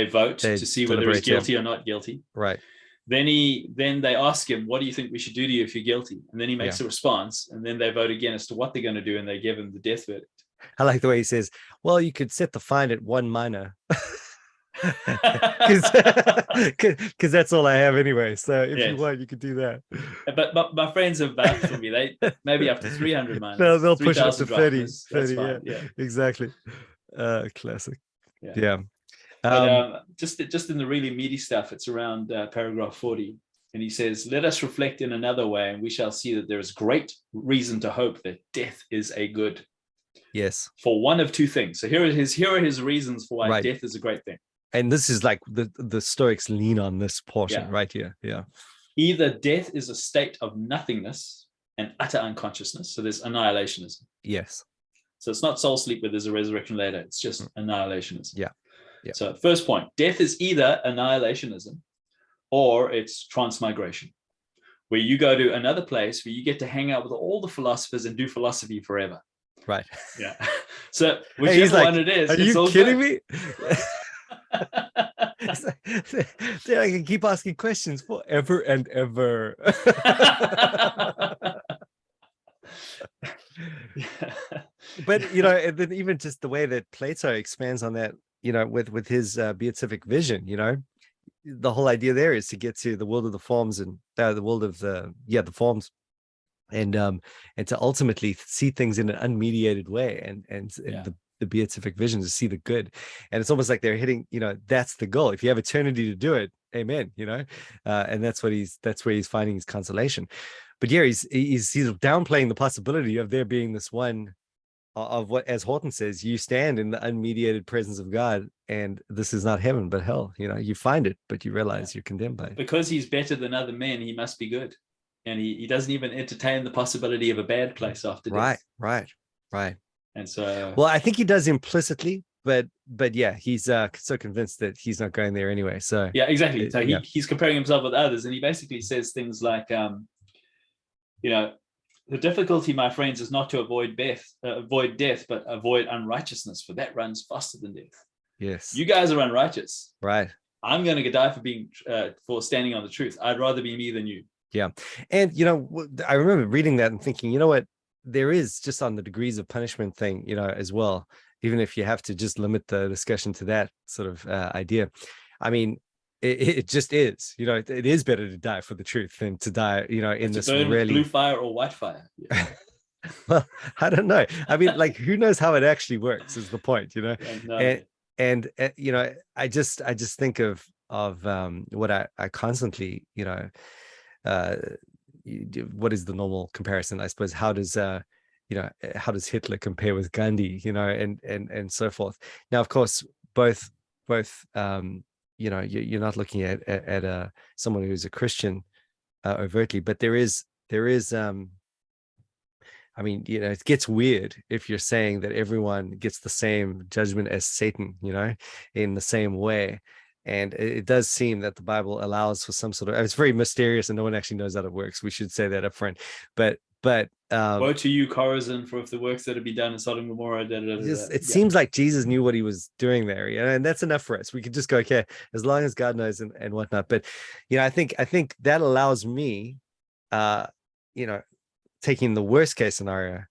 vote to see whether he's guilty or not guilty. Right. Then they ask him, what do you think we should do to you if you're guilty? And then he makes a response, and then they vote again as to what they're going to do, and they give him the death verdict. I like the way he says, well, you could set the fine at 1 minor. Because that's all I have anyway. So if you want, you could do that. But my friends have vouched for me. They maybe up to 300 minors. No, they'll push it up to 30. Yeah, exactly. Classic. Yeah. Just in the really meaty stuff, it's around paragraph 40, and he says, let us reflect in another way, and we shall see that there is great reason to hope that death is a good. Yes. For one of two things. So here are his reasons for why death is a great thing. And this is like the Stoics lean on this portion right here. Yeah. Either death is a state of nothingness and utter unconsciousness. So there's annihilationism. Yes. So it's not soul sleep where there's a resurrection later. It's just annihilationism. Yeah. So first point, death is either annihilationism or it's transmigration, where you go to another place where you get to hang out with all the philosophers and do philosophy forever. Right. Yeah. So whichever one it is, are you kidding me? Dude, I can keep asking questions forever and ever. But and then even just the way that Plato expands on that, with his beatific vision, the whole idea there is to get to the world of the forms and the world of the forms, and to ultimately see things in an unmediated way, and the beatific vision to see the good. And it's almost like they're hitting, that's the goal. If you have eternity to do it, amen, and that's where he's finding his consolation. But yeah, he's downplaying the possibility of there being this one of what, as Horton says, you stand in the unmediated presence of God, and this is not heaven but hell. You find it, but you realize you're condemned by it. Because he's better than other men, he must be good, and he doesn't even entertain the possibility of a bad place after death. Right. And so, well, I think he does implicitly, but yeah, he's so convinced that he's not going there anyway. So yeah, exactly. So he's comparing himself with others, and he basically says things like, the difficulty, my friends, is not to avoid death, but avoid unrighteousness, for that runs faster than death. Yes. You guys are unrighteous. Right. I'm going to die for standing on the truth. I'd rather be me than you. Yeah. And, I remember reading that and thinking, you know what, there is just on the degrees of punishment thing, as well, even if you have to just limit the discussion to that sort of idea. I mean, it just is, it is better to die for the truth than to die, in this really blue fire or white fire. Yeah. Well, I don't know. I mean, like, who knows how it actually works is the point, and I just think of what I constantly, what is the normal comparison? I suppose, how does how does Hitler compare with Gandhi, and so forth. Now, of course, both you're not looking at someone who's a Christian overtly, but there is it gets weird if you're saying that everyone gets the same judgment as Satan, in the same way. And it does seem that the Bible allows for some sort of, it's very mysterious and no one actually knows how it works. We should say that up front. But woe to you, Chorazin, for if the works that have been done in Sodom and Gomorrah. It seems like Jesus knew what he was doing there, and that's enough for us. We could just go, okay, as long as God knows and whatnot. But I think that allows me, taking the worst case scenario,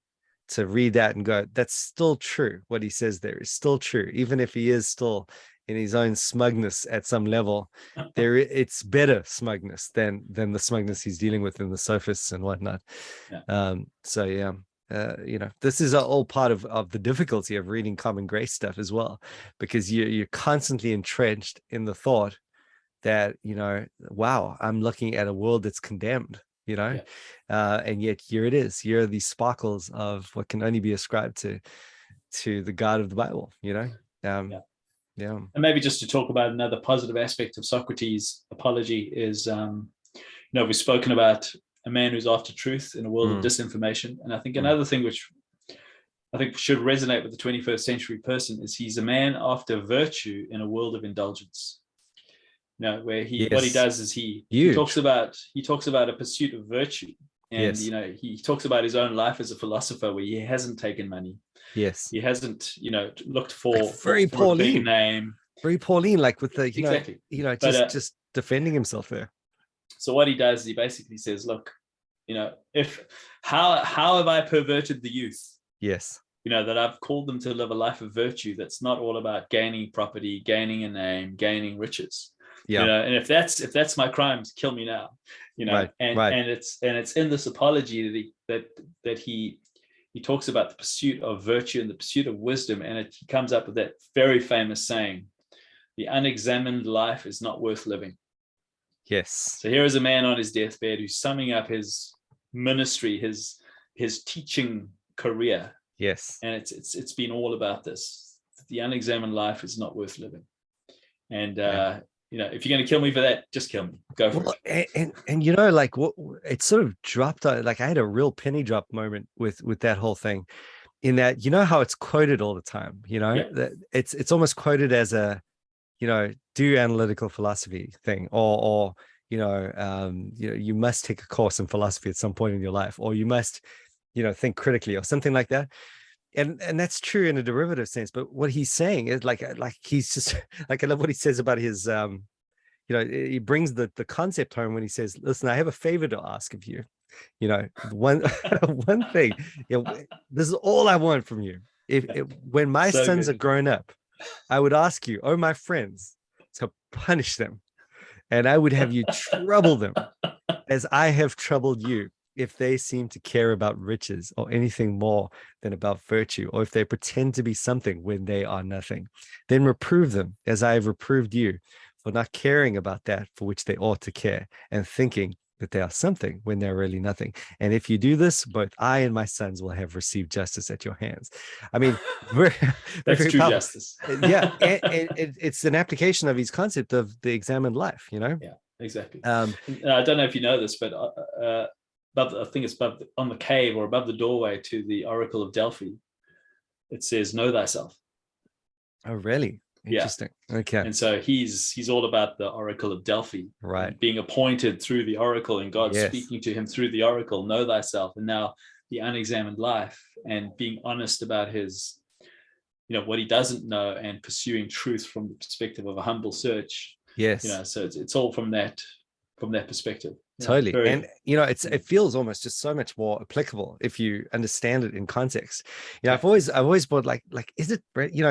to read that and go, that's still true. What he says there is still true, even if he is still in his own smugness at some level. It's better smugness than the smugness he's dealing with in the sophists and whatnot. This is all part of the difficulty of reading common grace stuff as well, because you're constantly entrenched in the thought that wow, I'm looking at a world that's condemned, and yet here it is. Here are these sparkles of what can only be ascribed to the God of the Bible. Yeah. And maybe just to talk about another positive aspect of Socrates' apology is, we've spoken about a man who's after truth in a world of disinformation. And I think another thing which I think should resonate with the 21st century person is he's a man after virtue in a world of indulgence. Where what he does is he talks about a pursuit of virtue. And, he talks about his own life as a philosopher where he hasn't taken money. Yes. He hasn't, looked for very Pauline name. Very Pauline, like with the, exactly. Just defending himself there. So what he does is he basically says, look, how have I perverted the youth? Yes. That I've called them to live a life of virtue that's not all about gaining property, gaining a name, gaining riches. Yeah. And if that's my crimes, kill me now. Right. And it's in this apology that he talks about the pursuit of virtue and the pursuit of wisdom, and he comes up with that very famous saying, "The unexamined life is not worth living." Yes. So here is a man on his deathbed who's summing up his ministry, his teaching career. Yes. And it's been all about this. The unexamined life is not worth living. And if you're going to kill me for that, just kill me. Go for it. And what it sort of dropped. Like I had a real penny drop moment with that whole thing, in that how it's quoted all the time. That it's almost quoted as a do analytical philosophy thing, or you must take a course in philosophy at some point in your life, or you must think critically or something like that. And that's true in a derivative sense, but what he's saying is like he's just like, I love what he says about his he brings the concept home when he says, listen, I have a favor to ask of you. One thing, this is all I want from you. When my sons are grown up, I would ask you, oh my friends, to punish them, and I would have you trouble them as I have troubled you, if they seem to care about riches or anything more than about virtue, or if they pretend to be something when they are nothing. Then reprove them as I have reproved you for not caring about that for which they ought to care, and thinking that they are something when they're really nothing. And if you do this, both I and my sons will have received justice at your hands. I mean, that's true powerful. Justice. Yeah, and it's an application of his concept of the examined life. Yeah, exactly. I don't know if you know this, but I think it's above on the cave or above the doorway to the Oracle of Delphi, it says, "Know thyself." Oh, really? Interesting. Yeah. Okay. And so he's all about the Oracle of Delphi, right? Being appointed through the Oracle, and God speaking to him through the Oracle. Know thyself, and now the unexamined life, and being honest about his, what he doesn't know, and pursuing truth from the perspective of a humble search. Yes. So it's all from that perspective. Totally. And it feels almost just so much more applicable if you understand it in context. I've always thought like is it,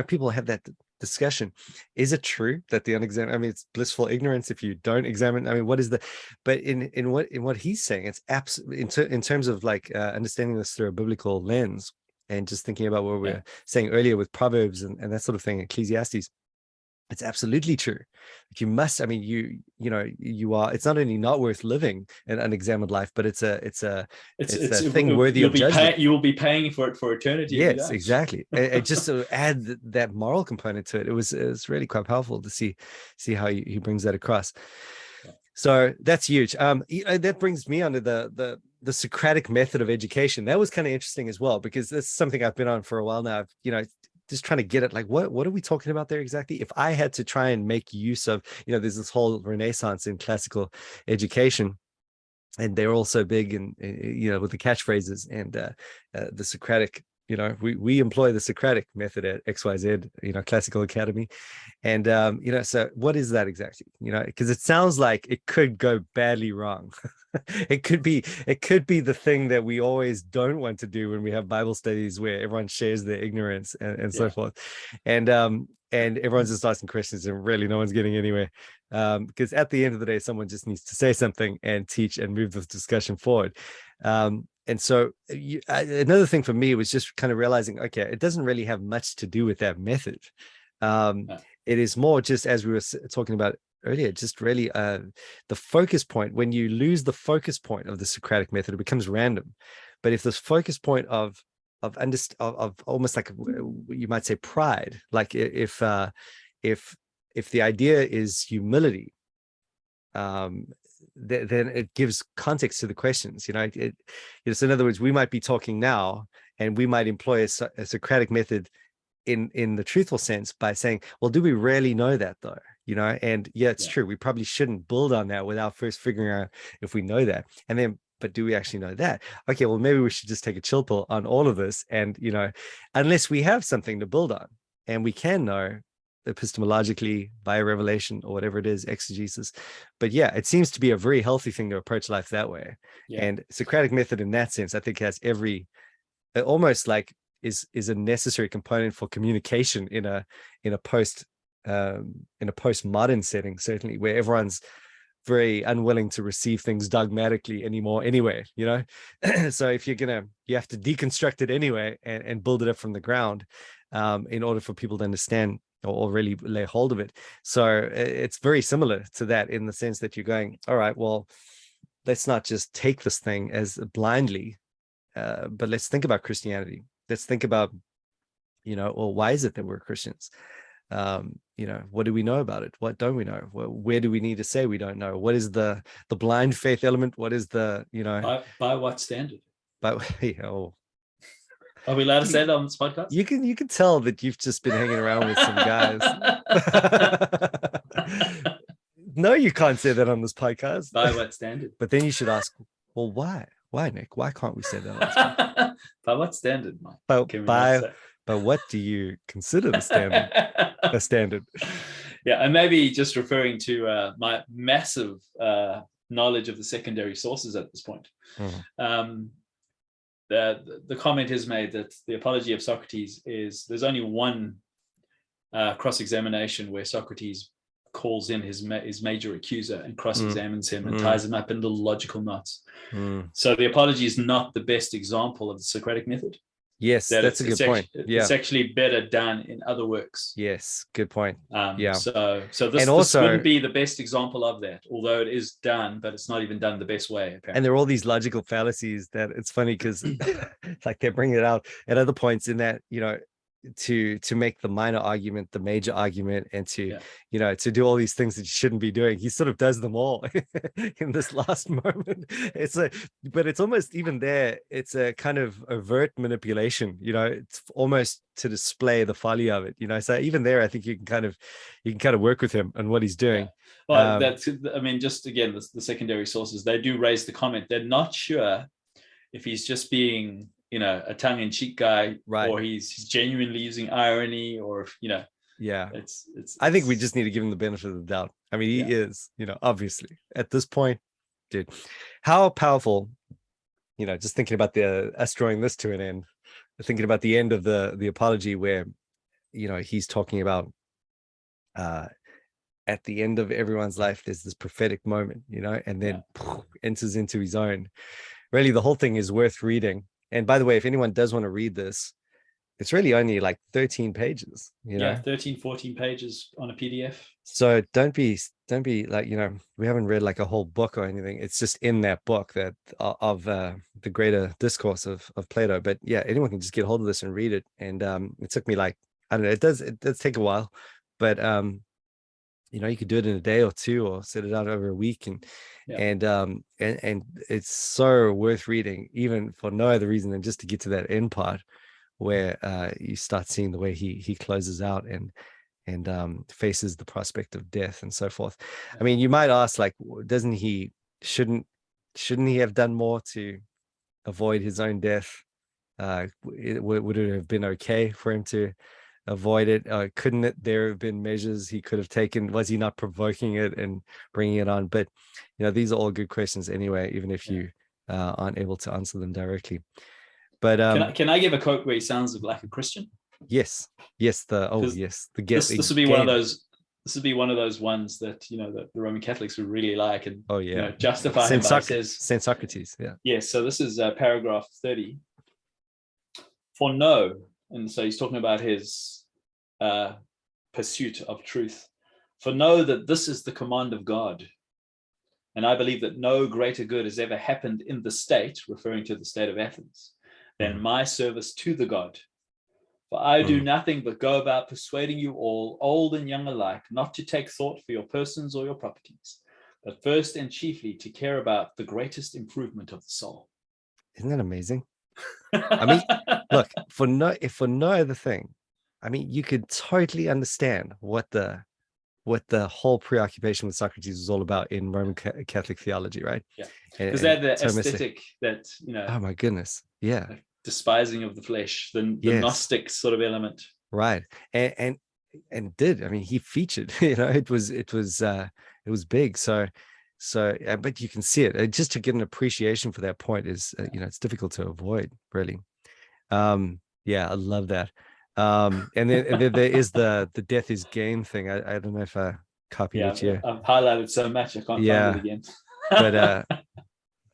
people have that discussion, is it true that the unexamined, I mean, it's blissful ignorance if you don't examine, I mean, what is but in what he's saying, it's absolutely in terms of understanding this through a biblical lens, and just thinking about what we were saying earlier with Proverbs and that sort of thing, Ecclesiastes, It's absolutely true. You must, I mean, you are, it's not only not worth living an unexamined life, but it's a thing worthy of judgment. You will be paying for it for eternity. Yes, exactly. And just to add that moral component to it, it was really quite powerful to see how he brings that across. Yeah. So that's huge. That brings me onto the Socratic method of education. That was kind of interesting as well, because that's something I've been on for a while now. Just trying to get it, like, what are we talking about there exactly? If I had to try and make use of, there's this whole renaissance in classical education, and they're also big in, with the catchphrases and the Socratic, we employ the Socratic method at XYZ, Classical Academy. And, so what is that exactly? Because it sounds like it could go badly wrong. It could be the thing that we always don't want to do when we have Bible studies where everyone shares their ignorance and so forth. And everyone's just asking questions and really no one's getting anywhere. Because at the end of the day, someone just needs to say something and teach and move the discussion forward. And so another thing for me was just kind of realizing, okay, it doesn't really have much to do with that method. It is more just, as we were talking about earlier, just really the focus point. When you lose the focus point of the Socratic method, it becomes random. But if the focus point of almost like, you might say, pride, like if the idea is humility, then it gives context to the questions. So in other words, we might be talking now and we might employ a Socratic method in the truthful sense by saying, well, do we really know that though? And it's true, we probably shouldn't build on that without first figuring out if we know that. And then, but do we actually know that? Okay, well, maybe we should just take a chill pill on all of this. And unless we have something to build on, and we can know epistemologically by revelation or whatever it is, exegesis. But it seems to be a very healthy thing to approach life that way. And Socratic method in that sense, I think, has almost like is a necessary component for communication in a postmodern setting, certainly, where everyone's very unwilling to receive things dogmatically anymore anyway. So if you have to deconstruct it anyway and build it up from the ground in order for people to understand or really lay hold of it. So it's very similar to that in the sense that you're going, all right, well, let's not just take this thing as blindly, but let's think about Christianity. Let's think about, well, why is it that we're Christians? What do we know about it? What don't we know? Where do we need to say we don't know? What is the blind faith element? What is the, by what standard? Are we allowed to say that on this podcast? You can tell that you've just been hanging around with some guys. No, you can't say that on this podcast. By what standard? But then you should ask, well, why? Why, Nick? Why can't we say that on this podcast? By what standard, Mike? But what do you consider the standard? A standard? Yeah, and maybe just referring to my massive knowledge of the secondary sources at this point. Mm-hmm. The comment is made that the apology of Socrates is, there's only one cross-examination where Socrates calls in his major accuser and cross-examines him and ties him up in little logical knots. So the apology is not the best example of the Socratic method. Yes, that's a good point. It's actually better done in other works. Yes, good point. So this wouldn't be the best example of that, although it is done, but it's not even done the best way, apparently. And there are all these logical fallacies that it's funny because like they bring it out at other points in that, to make the minor argument the major argument, and to to do all these things that you shouldn't be doing. He sort of does them all in this last moment. But it's almost, even there, it's a kind of overt manipulation, it's almost to display the folly of it, so even there I think you can kind of work with him on what he's doing. Well, just again, the secondary sources, they do raise the comment they're not sure if he's just being a tongue-in-cheek guy, right, or he's genuinely using irony, or if it's I think we just need to give him the benefit of the doubt. I mean, he is, obviously at this point, dude, how powerful, just thinking about us drawing this to an end, thinking about the end of the apology where he's talking about at the end of everyone's life there's this prophetic moment, and then enters into his own. Really, the whole thing is worth reading. And by the way, if anyone does want to read this, it's really only like 13 pages, Yeah, 13, 14 pages on a PDF. So don't be like, we haven't read like a whole book or anything. It's just in that book that of the greater discourse of Plato. But yeah, anyone can just get hold of this and read it. And it took me like, I don't know, it does take a while, but you could do it in a day or two, or set it out over a week, and it's so worth reading, even for no other reason than just to get to that end part where you start seeing the way he closes out and faces the prospect of death and so forth. I mean, you might ask, like, shouldn't he have done more to avoid his own death? Would it have been okay for him to avoid it? Couldn't there have been measures he could have taken? Was he not provoking it and bringing it on? But these are all good questions anyway, even if you aren't able to answer them directly. But can I give a quote where he sounds like a Christian? Yes. This would be one of those. This would be one of those ones that that the Roman Catholics would really like and justify him by. Says Saint Socrates. Yeah. Yes. So this is paragraph 30. For know, and so he's talking about his pursuit of truth. For know that this is the command of God, and I believe that no greater good has ever happened in the state, referring to the state of Athens, than my service to the God. For I do nothing but go about persuading you all, old and young alike, not to take thought for your persons or your properties, but first and chiefly to care about the greatest improvement of the soul. Isn't that amazing? I mean, look, for no other thing, I mean, you could totally understand what the whole preoccupation with Socrates was all about in Roman Catholic theology, right? Yeah, because they had the aesthetic that oh my goodness, yeah, like despising of the flesh, the Gnostic sort of element, right? And I mean, he featured, it was big. So, but you can see it. Just to get an appreciation for that point is, it's difficult to avoid, really. Yeah, I love that. And then there is the death is gain thing. I don't know if I copied it here. I've highlighted so much I can't find it again. But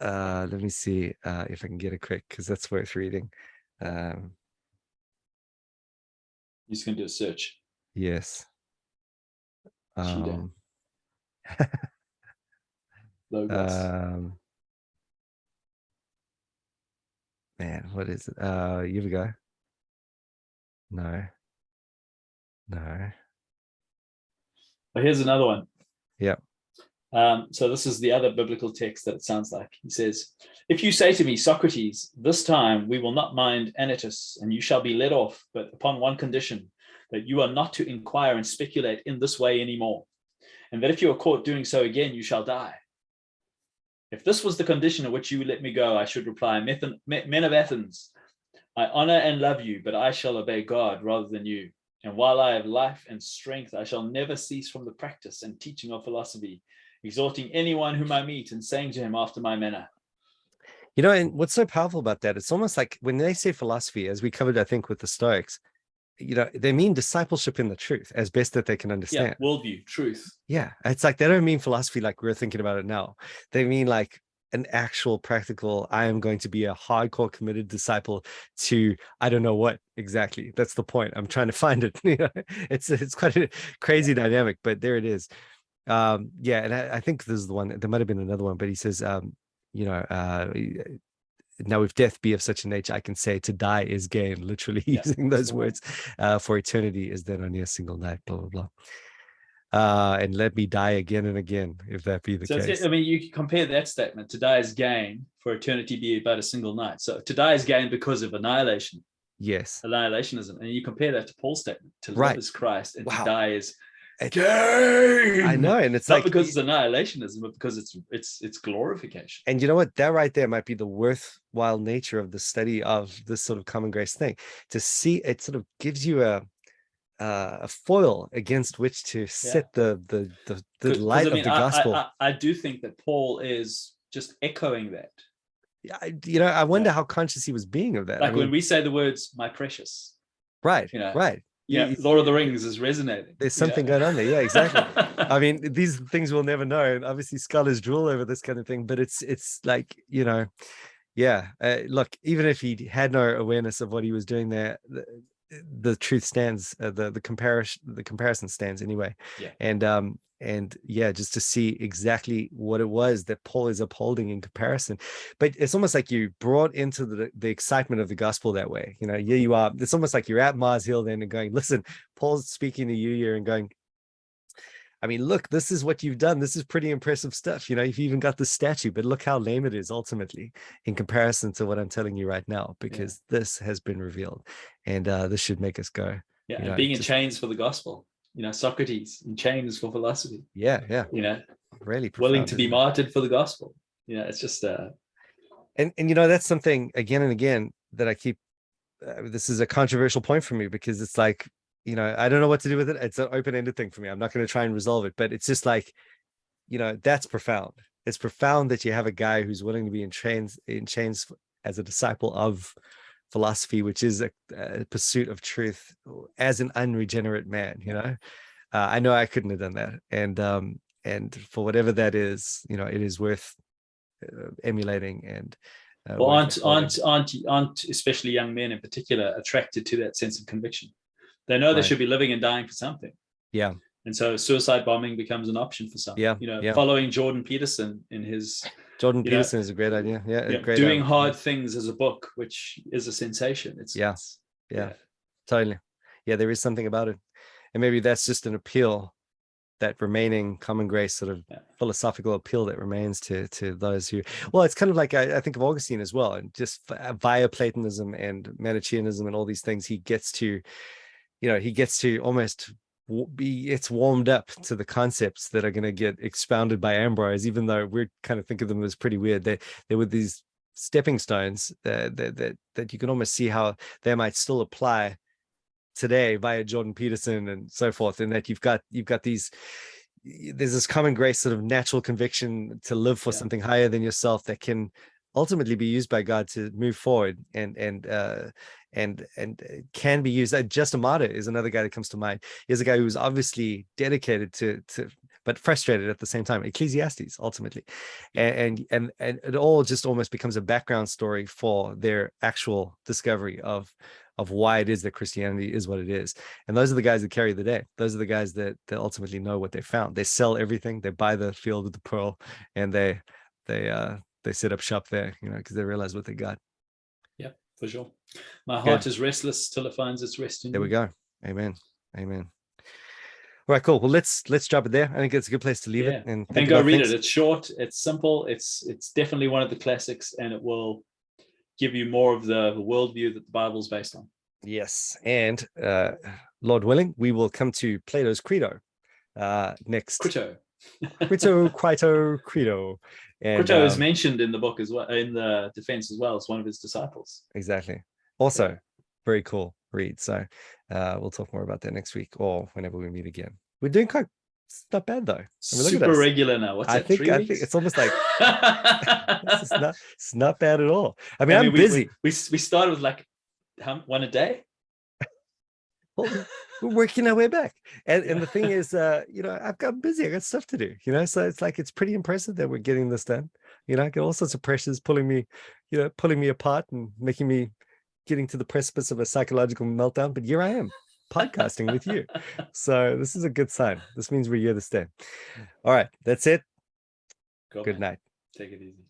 let me see if I can get it quick, because that's worth reading. You're just gonna do a search. Yes. Man, what is it? Here we go. No. Well, here's another one. Yeah. So this is the other biblical text that it sounds like. He says, if you say to me, Socrates, this time we will not mind Anytus, and you shall be led off, but upon one condition, that you are not to inquire and speculate in this way anymore, and that if you are caught doing so again, you shall die. If this was the condition in which you let me go, I should reply, men of Athens, I honor and love you, but I shall obey God rather than you. And while I have life and strength, I shall never cease from the practice and teaching of philosophy, exhorting anyone whom I meet and saying to him after my manner. And what's so powerful about that, it's almost like when they say philosophy, as we covered, I think, with the Stoics, they mean discipleship in the truth as best that they can understand. Yeah, worldview, truth. Yeah, it's like they don't mean philosophy like we're thinking about it now. They mean like an actual practical, I am going to be a hardcore committed disciple to, I don't know what exactly. That's the point. I'm trying to find it. It's quite a crazy dynamic, but there it is. And I think this is the one. There might have been another one, but he says, now if death be of such a nature, I can say to die is gain, literally using those words. For eternity is then only a single night, blah, blah, blah. And let me die again and again, if that be the case. I mean, you can compare that statement, to die is gain, for eternity be but a single night. So to die is gain because of annihilation. Yes. Annihilationism. And you compare that to Paul's statement, to live is Christ and to die is gain. I know, and it's not like, because it's annihilationism, but because it's glorification. And you know what? That right there might be the worthwhile nature of the study of this sort of common grace thing. To see it sort of gives you a foil against which to set the light of the gospel. I do think that Paul is just echoing that. I wonder how conscious he was being of that. Like when we say the words "my precious," right? Right. Yeah, Lord of the Rings is resonating. There's something going on there. Yeah, exactly. I mean, these things we'll never know. And obviously scholars drool over this kind of thing, but it's like, Look, even if he had no awareness of what he was doing there, the truth stands, the comparison stands anyway. And just to see exactly what it was that Paul is upholding in comparison. But it's almost like you brought into the excitement of the gospel that way. Here you are. It's almost like you're at Mars Hill then and going, listen, Paul's speaking to you here and going, I mean, look, this is what you've done. This is pretty impressive stuff. You've even got the statue, but look how lame it is ultimately in comparison to what I'm telling you right now, because this has been revealed, and this should make us go. And being in chains for the gospel. Socrates in chains for philosophy. Really profound, willing to be martyred for the gospel. It's just and that's something again and again that I keep. This is a controversial point for me, because it's like, I don't know what to do with it. It's an open-ended thing for me. I'm not going to try and resolve it, but it's just like, that's profound. It's profound that you have a guy who's willing to be in chains as a disciple of philosophy, which is a pursuit of truth, as an unregenerate man. I know I couldn't have done that, and for whatever that is, it is worth emulating. And aren't especially young men in particular attracted to that sense of conviction? They know they should be living and dying for something. And so suicide bombing becomes an option for some. Following Jordan Peterson in his Peterson is a great idea. Great doing hard things as a book, which is a sensation. It's totally. There is something about it. And maybe that's just an appeal, that remaining common grace sort of philosophical appeal that remains to those who, well, it's kind of like, I think of Augustine as well, and just via Platonism and Manichaeanism and all these things, he gets to almost it's warmed up to the concepts that are going to get expounded by Ambrose, even though we kind of think of them as pretty weird. They were these stepping stones that you can almost see how they might still apply today via Jordan Peterson and so forth, and that you've got there's this common grace, sort of natural conviction to live for something higher than yourself, that can ultimately be used by God to move forward, and can be used. Just a martyr is another guy that comes to mind. He's a guy who was obviously dedicated to but frustrated at the same time. Ecclesiastes, ultimately, and it all just almost becomes a background story for their actual discovery of why it is that Christianity is what it is. And those are the guys that carry the day. Those are the guys that ultimately know what they found. They sell everything. They buy the field with the pearl, and they set up shop there, because they realize what they got. Yeah, for sure. My heart is restless till it finds its rest in you. There we go. Amen. All right, cool. Well, let's drop it there. I think it's a good place to leave it. And go read it. It's short. It's simple. It's definitely one of the classics, and it will give you more of the worldview that the Bible is based on. Yes, and Lord willing, we will come to Plato's Credo next. Credo. And Crito is mentioned in the book as well, in the defense as well, as one of his disciples. Exactly. Also, very cool read. So we'll talk more about that next week, or whenever we meet again. We're doing it's not bad though. Super regular now. I think it's almost like it's not bad at all. I mean, I'm busy. We started with like one a day. Well, we're working our way back, and the thing is, I've got busy. I got stuff to do. So it's like, it's pretty impressive that we're getting this done. I get all sorts of pressures pulling me apart and making me getting to the precipice of a psychological meltdown. But here I am, podcasting with you. So this is a good sign. This means we're here to stay. All right, that's it. Good night. Take it easy.